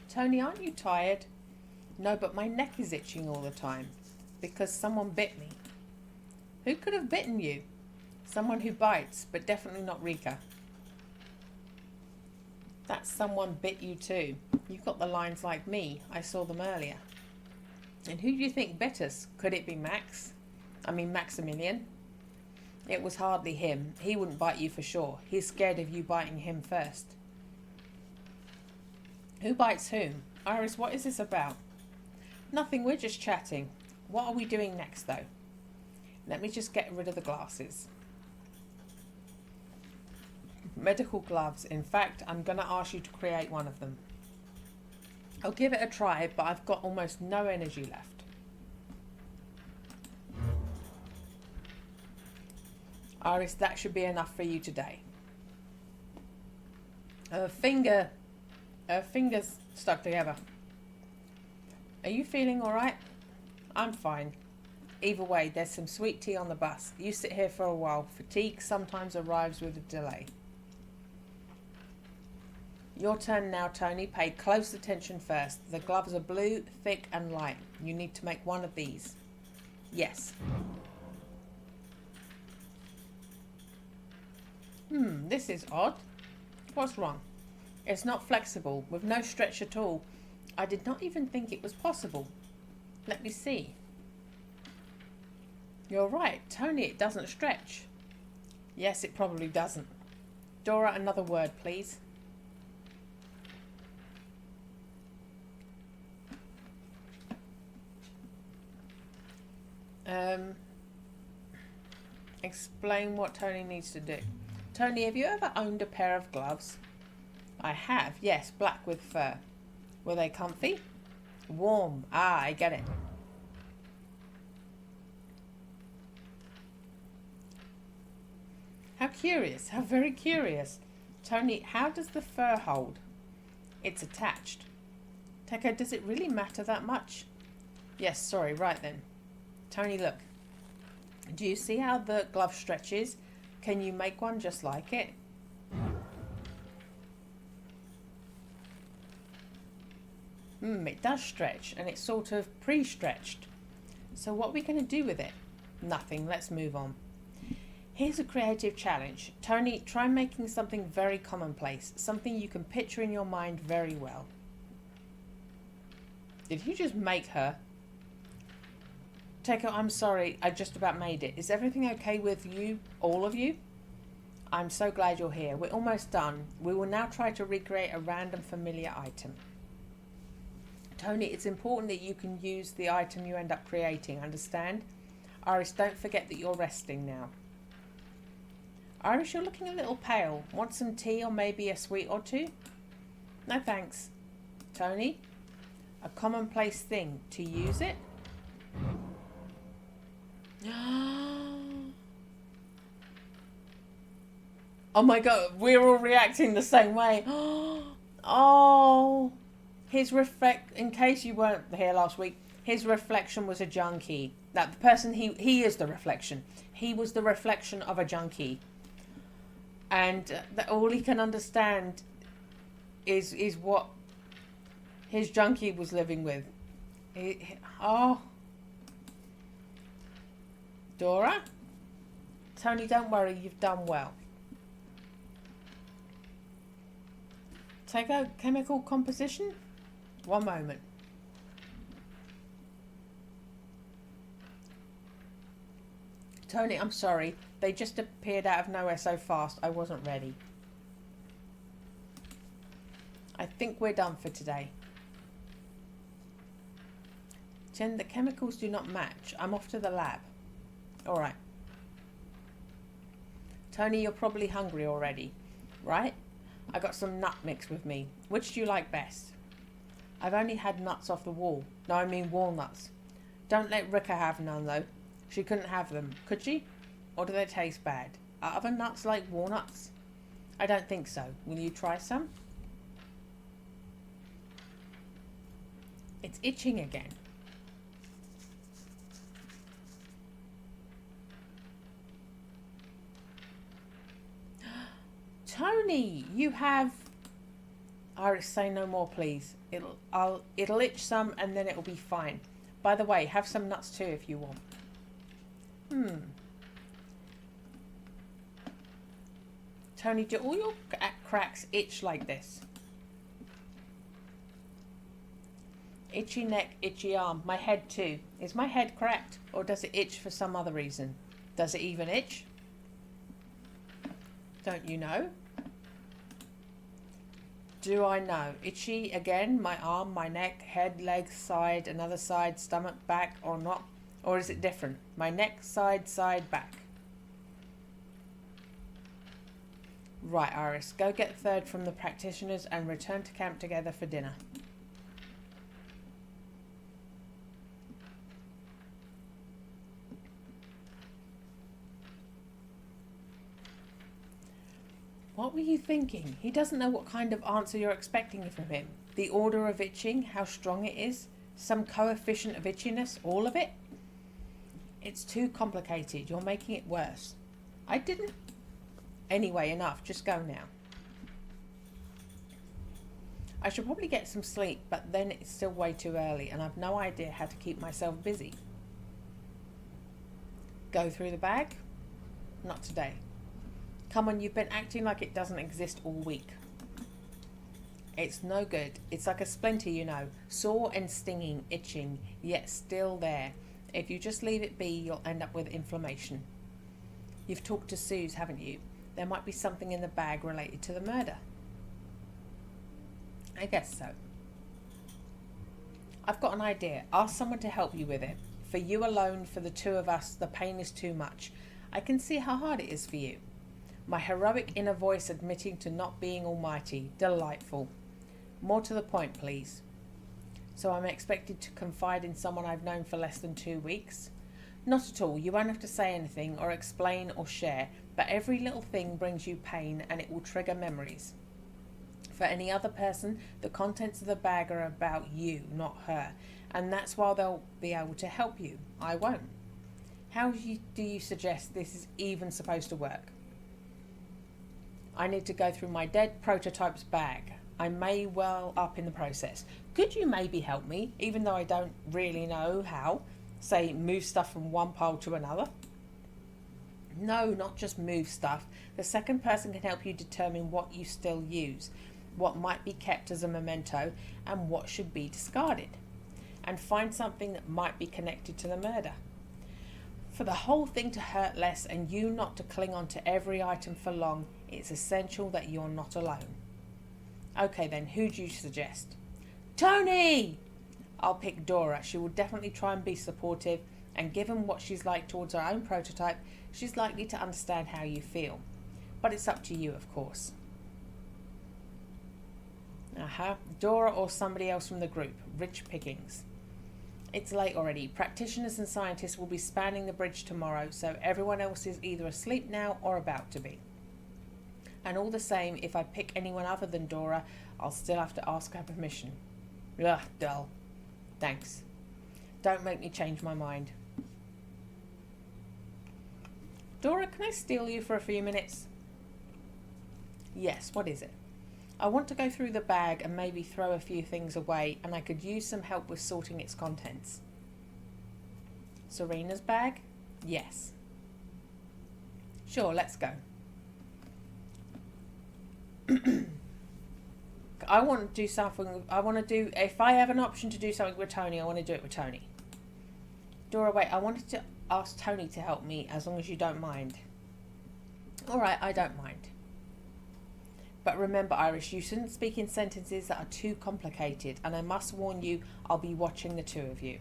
Tony, aren't you tired? No, but my neck is itching all the time because someone bit me. Who could have bitten you? Someone who bites, but definitely not Rika. That someone bit you too. You've got the lines like me. I saw them earlier. And who do you think bit us? Could it be Max? I mean Maximilian? It was hardly him. He wouldn't bite you for sure. He's scared of you biting him first. Who bites whom? Iris, what is this about? Nothing, we're just chatting. What are we doing next though? Let me just get rid of the glasses. Medical gloves. In fact, I'm going to ask you to create one of them. I'll give it a try, but I've got almost no energy left. Iris, that should be enough for you today. Her fingers stuck together. Are you feeling all right? I'm fine. Either way, there's some sweet tea on the bus. You sit here for a while. Fatigue sometimes arrives with a delay. Your turn now, Tony. Pay close attention first. The gloves are blue, thick and light. You need to make one of these. Yes. This is odd. What's wrong? It's not flexible, with no stretch at all. I did not even think it was possible. Let me see. You're right, Tony, it doesn't stretch. Yes, it probably doesn't. Dora, another word, please. Explain what Tony needs to do. Tony, have you ever owned a pair of gloves? I have, yes, black with fur. Were they comfy? Warm. Ah, I get it. How curious, how very curious. Tony, how does the fur hold? It's attached. Teko, does it really matter that much? Yes, sorry, right then. Tony, look. Do you see how the glove stretches? Can you make one just like it? It does stretch, and it's sort of pre-stretched. So what are we going to do with it? Nothing, let's move on. Here's a creative challenge. Tony, try making something very commonplace, something you can picture in your mind very well. Did you just make her? Teko, I'm sorry, I just about made it. Is everything okay with you, all of you? I'm so glad you're here. We're almost done. We will now try to recreate a random familiar item. Tony, it's important that you can use the item you end up creating, understand? Iris, don't forget that you're resting now. Iris, you're looking a little pale. Want some tea or maybe a sweet or two? No thanks. Tony, a commonplace thing. To use it? Oh my god, we're all reacting the same way. Oh, in case you weren't here last week, his reflection was a junkie. That the person he is the reflection. He was the reflection of a junkie. And all he can understand is what his junkie was living with. Dora? Tony, don't worry, you've done well. Teko, chemical composition? One moment. Tony, I'm sorry. They just appeared out of nowhere so fast, I wasn't ready. I think we're done for today. Jen, the chemicals do not match. I'm off to the lab. Alright. Tony, you're probably hungry already, right? I got some nut mix with me. Which do you like best? I've only had nuts off the wall. No, I mean walnuts. Don't let Rika have none, though. She couldn't have them, could she? Or do they taste bad? Are other nuts like walnuts? I don't think so. Will you try some? It's itching again. Tony, you have... Iris, say no more, please. It'll itch some and then it'll be fine. By the way, have some nuts too if you want. Tony, do all your cracks itch like this? Itchy neck, itchy arm. My head too. Is my head cracked or does it itch for some other reason? Does it even itch? Don't you know? Do I know? Itchy again? My arm, my neck, head, legs, side, another side, stomach, back, or not? Or is it different? My neck, side, back. Right, Iris. Go get third from the practitioners and return to camp together for dinner. What were you thinking? He doesn't know what kind of answer you're expecting from him. The order of itching, how strong it is, some coefficient of itchiness, all of it? It's too complicated. You're making it worse. I didn't... Anyway, enough. Just go now. I should probably get some sleep, but then it's still way too early and I've no idea how to keep myself busy. Go through the bag? Not today. Come on, you've been acting like it doesn't exist all week. It's no good. It's like a splinter, you know. Sore and stinging, itching, yet still there. If you just leave it be, you'll end up with inflammation. You've talked to Suze, haven't you? There might be something in the bag related to the murder. I guess so. I've got an idea. Ask someone to help you with it. For you alone, for the two of us, the pain is too much. I can see how hard it is for you. My heroic inner voice admitting to not being almighty. Delightful. More to the point, please. So I'm expected to confide in someone I've known for less than 2 weeks? Not at all. You won't have to say anything or explain or share, but every little thing brings you pain and it will trigger memories. For any other person, the contents of the bag are about you, not her, and that's why they'll be able to help you. I won't. How do you suggest this is even supposed to work? I need to go through my dead prototype's bag. I may well up in the process. Could you maybe help me, even though I don't really know how? Say, move stuff from one pile to another? No, not just move stuff. The second person can help you determine what you still use, what might be kept as a memento, and what should be discarded. And find something that might be connected to the murder. For the whole thing to hurt less and you not to cling on to every item for long, it's essential that you're not alone. Okay then, who do you suggest? Tony! I'll pick Dora. She will definitely try and be supportive, and given what she's like towards her own prototype, she's likely to understand how you feel. But it's up to you, of course. Dora or somebody else from the group. Rich pickings. It's late already. Practitioners and scientists will be spanning the bridge tomorrow, so everyone else is either asleep now or about to be. And all the same, if I pick anyone other than Dora, I'll still have to ask her permission. Ugh, dull. Thanks. Don't make me change my mind. Dora, can I steal you for a few minutes? Yes, what is it? I want to go through the bag and maybe throw a few things away, and I could use some help with sorting its contents. Serena's bag? Yes. Sure, let's go. I want to do something. If I have an option to do something with Tony, I want to do it with Tony. Dora, wait, I wanted to ask Tony to help me, as long as you don't mind. Alright, I don't mind. But remember, Iris, you shouldn't speak in sentences that are too complicated, and I must warn you, I'll be watching the two of you.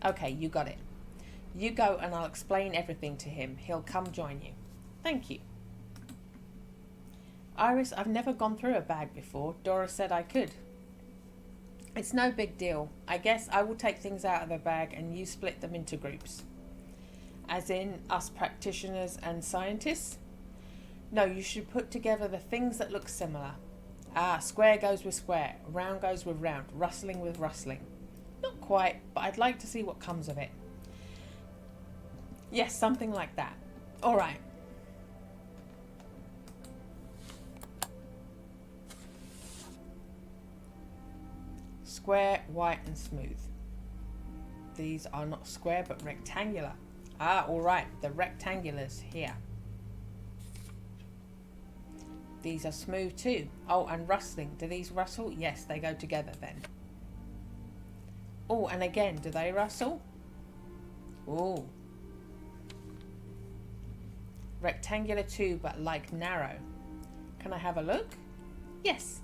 Okay, you got it. You go and I'll explain everything to him. He'll come join you. Thank you. Iris, I've never gone through a bag before. Dora said I could. It's no big deal. I guess I will take things out of the bag and you split them into groups. As in us practitioners and scientists? No, you should put together the things that look similar. Square goes with square, round goes with round, rustling with rustling. Not quite, but I'd like to see what comes of it. Yes, something like that. All right. Square, white and smooth. These are not square but rectangular. All right, the rectangulars here. These are smooth too. Oh, and rustling. Do these rustle? Yes, they go together then. Oh, and again, do they rustle? Oh. Rectangular too, but like narrow. Can I have a look? Yes.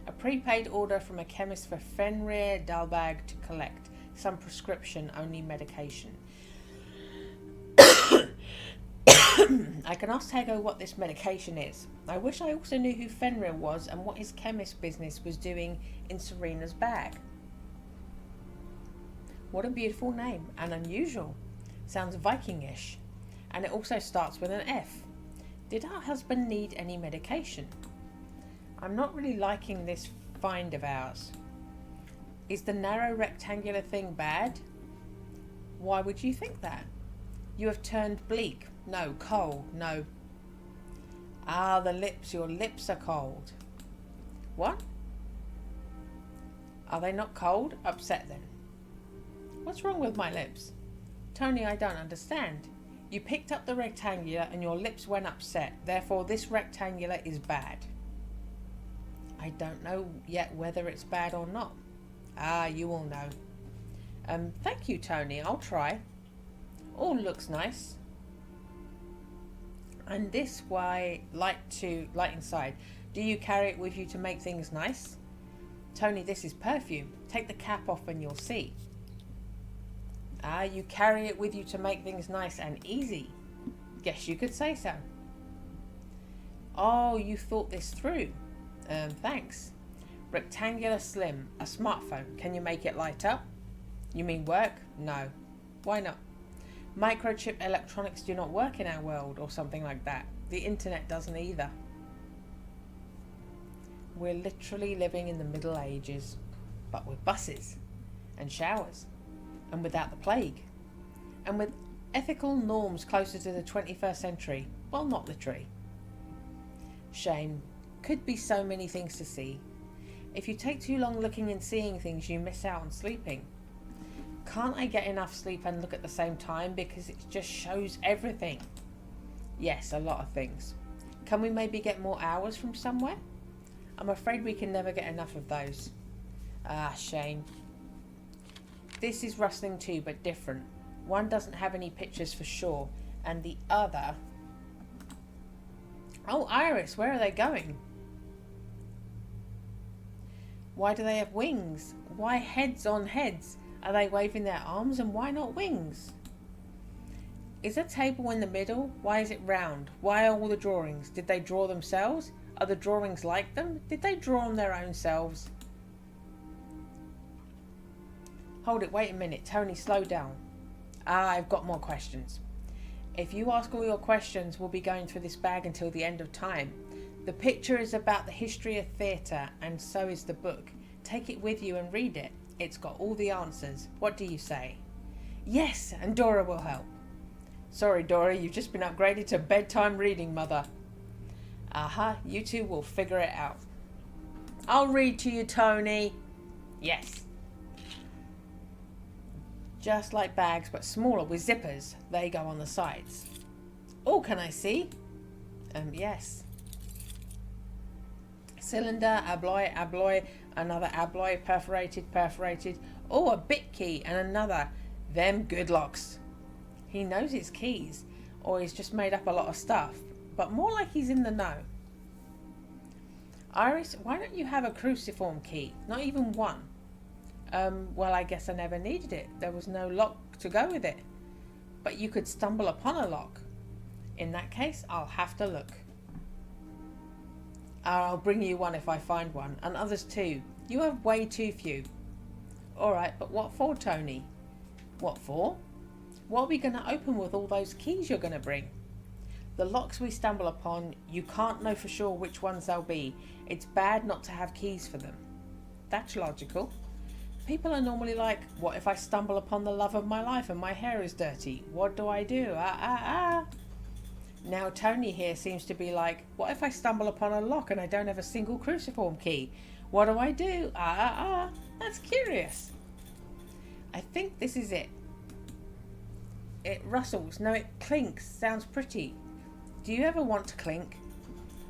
A prepaid order from a chemist for Fenrir Dalbag to collect some prescription-only medication. I can ask Tego what this medication is. I wish I also knew who Fenrir was and what his chemist business was doing in Serena's bag. What a beautiful name, and unusual. Sounds Viking-ish. And it also starts with an F. Did our husband need any medication? I'm not really liking this find of ours. Is the narrow rectangular thing bad? Why would you think that? You have turned bleak. No, cold. No. The lips. Your lips are cold. What? Are they not cold? Upset then. What's wrong with my lips? Tony, I don't understand. You picked up the rectangular and your lips went upset. Therefore, this rectangular is bad. I don't know yet whether it's bad or not. You will know. Thank you, Tony. I'll try. All looks nice. And this light inside. Do you carry it with you to make things nice? Tony, this is perfume. Take the cap off and you'll see. You carry it with you to make things nice and easy. Guess you could say so. Oh, you thought this through. Thanks. Rectangular slim, a smartphone. Can you make it light up? You mean work? No. Why not? Microchip electronics do not work in our world, or something like that. The internet doesn't either. We're literally living in the Middle Ages, but with buses and showers, and without the plague, and with ethical norms closer to the 21st century. Well, not literally. Shame. Could be so many things to see. If you take too long looking and seeing things, you miss out on sleeping. Can't I get enough sleep and look at the same time, because it just shows everything? Yes, a lot of things. Can we maybe get more hours from somewhere? I'm afraid we can never get enough of those. Shame. This is rustling too, but different. One doesn't have any pictures for sure, and the other... Oh, Iris, where are they going? Why do they have wings? Why heads on heads? Are they waving their arms, and why not wings? Is a table in the middle? Why is it round? Why are all the drawings? Did they draw themselves? Are the drawings like them? Did they draw on their own selves? Hold it, wait a minute. Tony, slow down. I've got more questions. If you ask all your questions, we'll be going through this bag until the end of time. The picture is about the history of theatre, and so is the book. Take it with you and read it. It's got all the answers. What do you say? Yes, and Dora will help. Sorry, Dora, you've just been upgraded to bedtime reading, Mother. You two will figure it out. I'll read to you, Tony. Yes. Just like bags, but smaller with zippers. They go on the sides. Oh, can I see? Yes. Cylinder, abloy, another abloy, perforated. Oh, a bit key and another. Them good locks. He knows his keys, or he's just made up a lot of stuff, but more like he's in the know. Iris, why don't you have a cruciform key? Not even one. Well, I guess I never needed it. There was no lock to go with it. But you could stumble upon a lock. In that case, I'll have to look. I'll bring you one if I find one, and others too. You have way too few. Alright, but what for, Tony? What for? What are we going to open with all those keys you're going to bring? The locks we stumble upon, you can't know for sure which ones they'll be. It's bad not to have keys for them. That's logical. People are normally like, what if I stumble upon the love of my life and my hair is dirty? What do I do? Now Tony here seems to be like, what if I stumble upon a lock and I don't have a single cruciform key? What do I do? That's curious. I think this is it. It rustles. No, it clinks. Sounds pretty. Do you ever want to clink?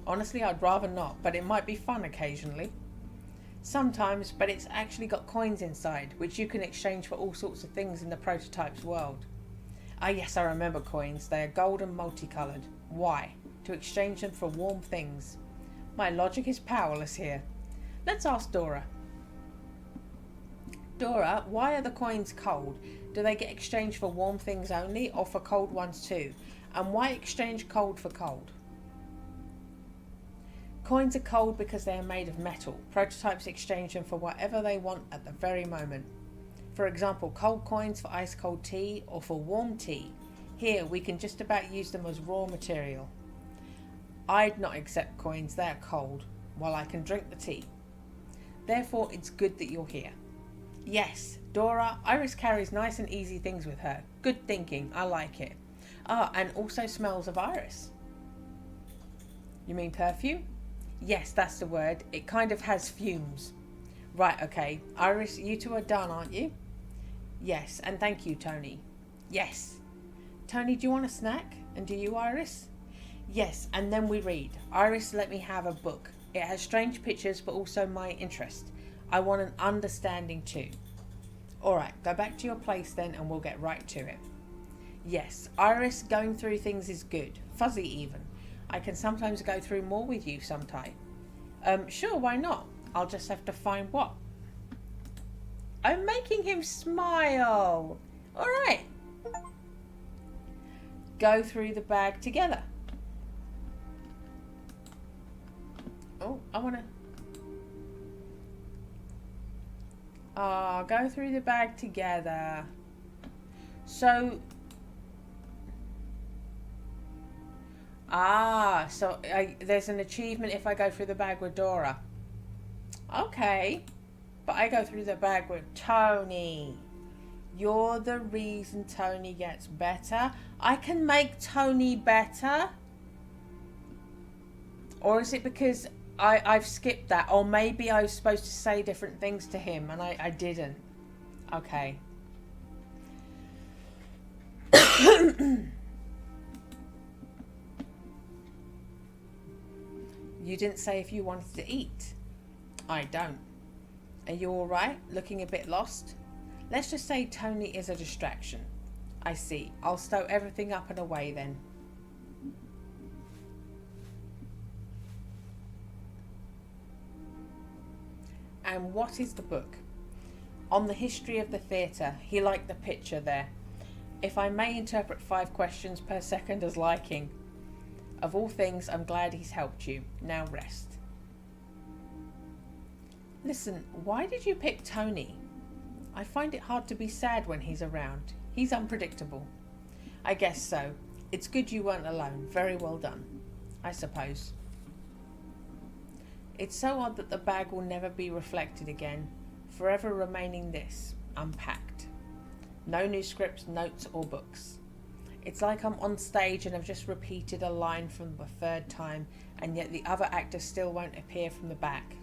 Honestly, I'd rather not, but it might be fun occasionally. Sometimes, but it's actually got coins inside, which you can exchange for all sorts of things in the prototype's world. Ah yes, I remember coins. They are gold and multicoloured. Why? To exchange them for warm things. My logic is powerless here. Let's ask Dora. Dora, why are the coins cold? Do they get exchanged for warm things only, or for cold ones too? And why exchange cold for cold? Coins are cold because they are made of metal. Prototypes exchange them for whatever they want at the very moment. For example, cold coins for ice cold tea or for warm tea. Here we can just about use them as raw material. I'd not accept coins, they are cold, while I can drink the tea. Therefore it's good that you're here. Yes, Dora, Iris carries nice and easy things with her. Good thinking, I like it. And also smells of iris. You mean perfume? Yes, that's the word. It kind of has fumes. Right, okay. Iris, you two are done, aren't you? Yes, and thank you, Tony. Yes. Tony, do you want a snack? And do you, Iris? Yes, and then we read. Iris, let me have a book. It has strange pictures, but also my interest. I want an understanding too. Alright, go back to your place then and we'll get right to it. Yes, Iris, going through things is good. Fuzzy even. I can sometimes go through more with you sometime. Sure, why not? I'll just have to find what. I'm making him smile. Alright. Go through the bag together. Oh, I want to... go through the bag together. So... there's an achievement if I go through the bag with Dora. Okay. But I go through the bag with Tony. You're the reason Tony gets better. I can make Tony better. Or is it because I've skipped that? Or maybe I was supposed to say different things to him and I didn't. Okay. You didn't say if you wanted to eat. I don't. Are you alright? Looking a bit lost? Let's just say Tony is a distraction. I see. I'll stow everything up and away then. And what is the book? On the history of the theatre. He liked the picture there. If I may interpret 5 questions per second as liking. Of all things, I'm glad he's helped you. Now rest. Listen, why did you pick Tony? I find it hard to be sad when he's around. He's unpredictable. I guess so. It's good you weren't alone. Very well done. I suppose. It's so odd that the bag will never be reflected again, forever remaining this, unpacked. No new scripts, notes or books. It's like I'm on stage and have just repeated a line from the 3rd time, and yet the other actor still won't appear from the back.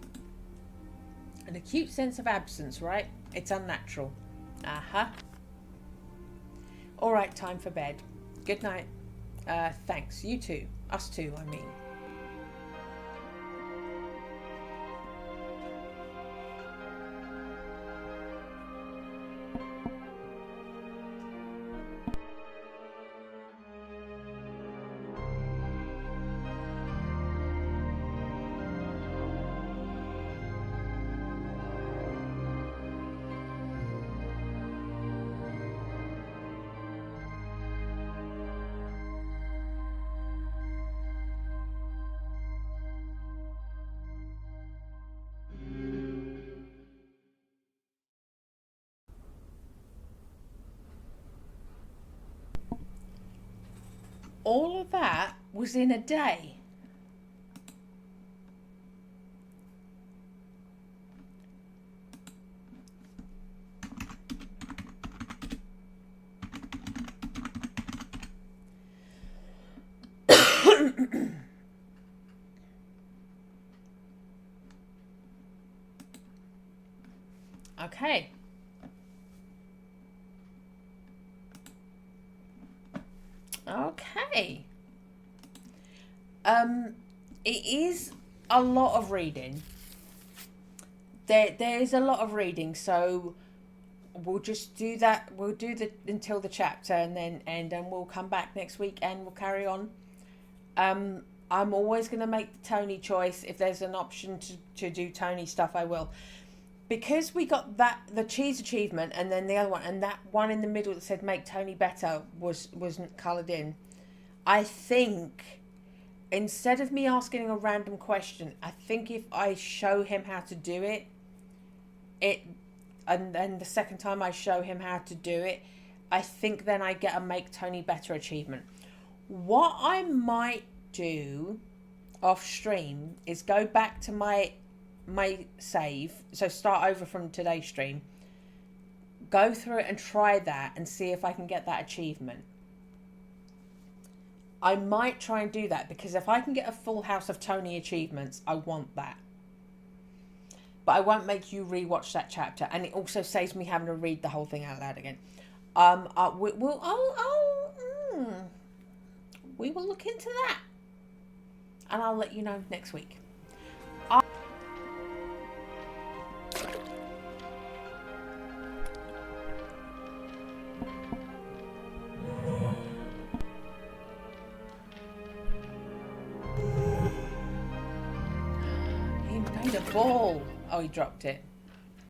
An acute sense of absence, right? It's unnatural. Aha. Alright, time for bed. Good night. Thanks. You too. Us too, I mean. all of that was in a day. Okay. Okay. It is a lot of reading. There's a lot of reading, so we'll just do that. We'll do the until the chapter, and then we'll come back next week and we'll carry on. I'm always going to make the Tony choice. If there's an option to do Tony stuff, I will. Because we got the cheese achievement, and then the other one, and that one in the middle that said make Tony better wasn't coloured in. I think instead of me asking a random question, I think if I show him how to do it, and then the second time I show him how to do it, I think then I get a make Tony better achievement. What I might do off stream is go back to my save, so start over from today's stream, go through it and try that and see if I can get that achievement. I might try and do that, because if I can get a full house of Tony achievements, I want that. But I won't make you rewatch that chapter, and it also saves me having to read the whole thing out loud again. We will look into that, and I'll let you know next week. He made a ball. Oh, he dropped it.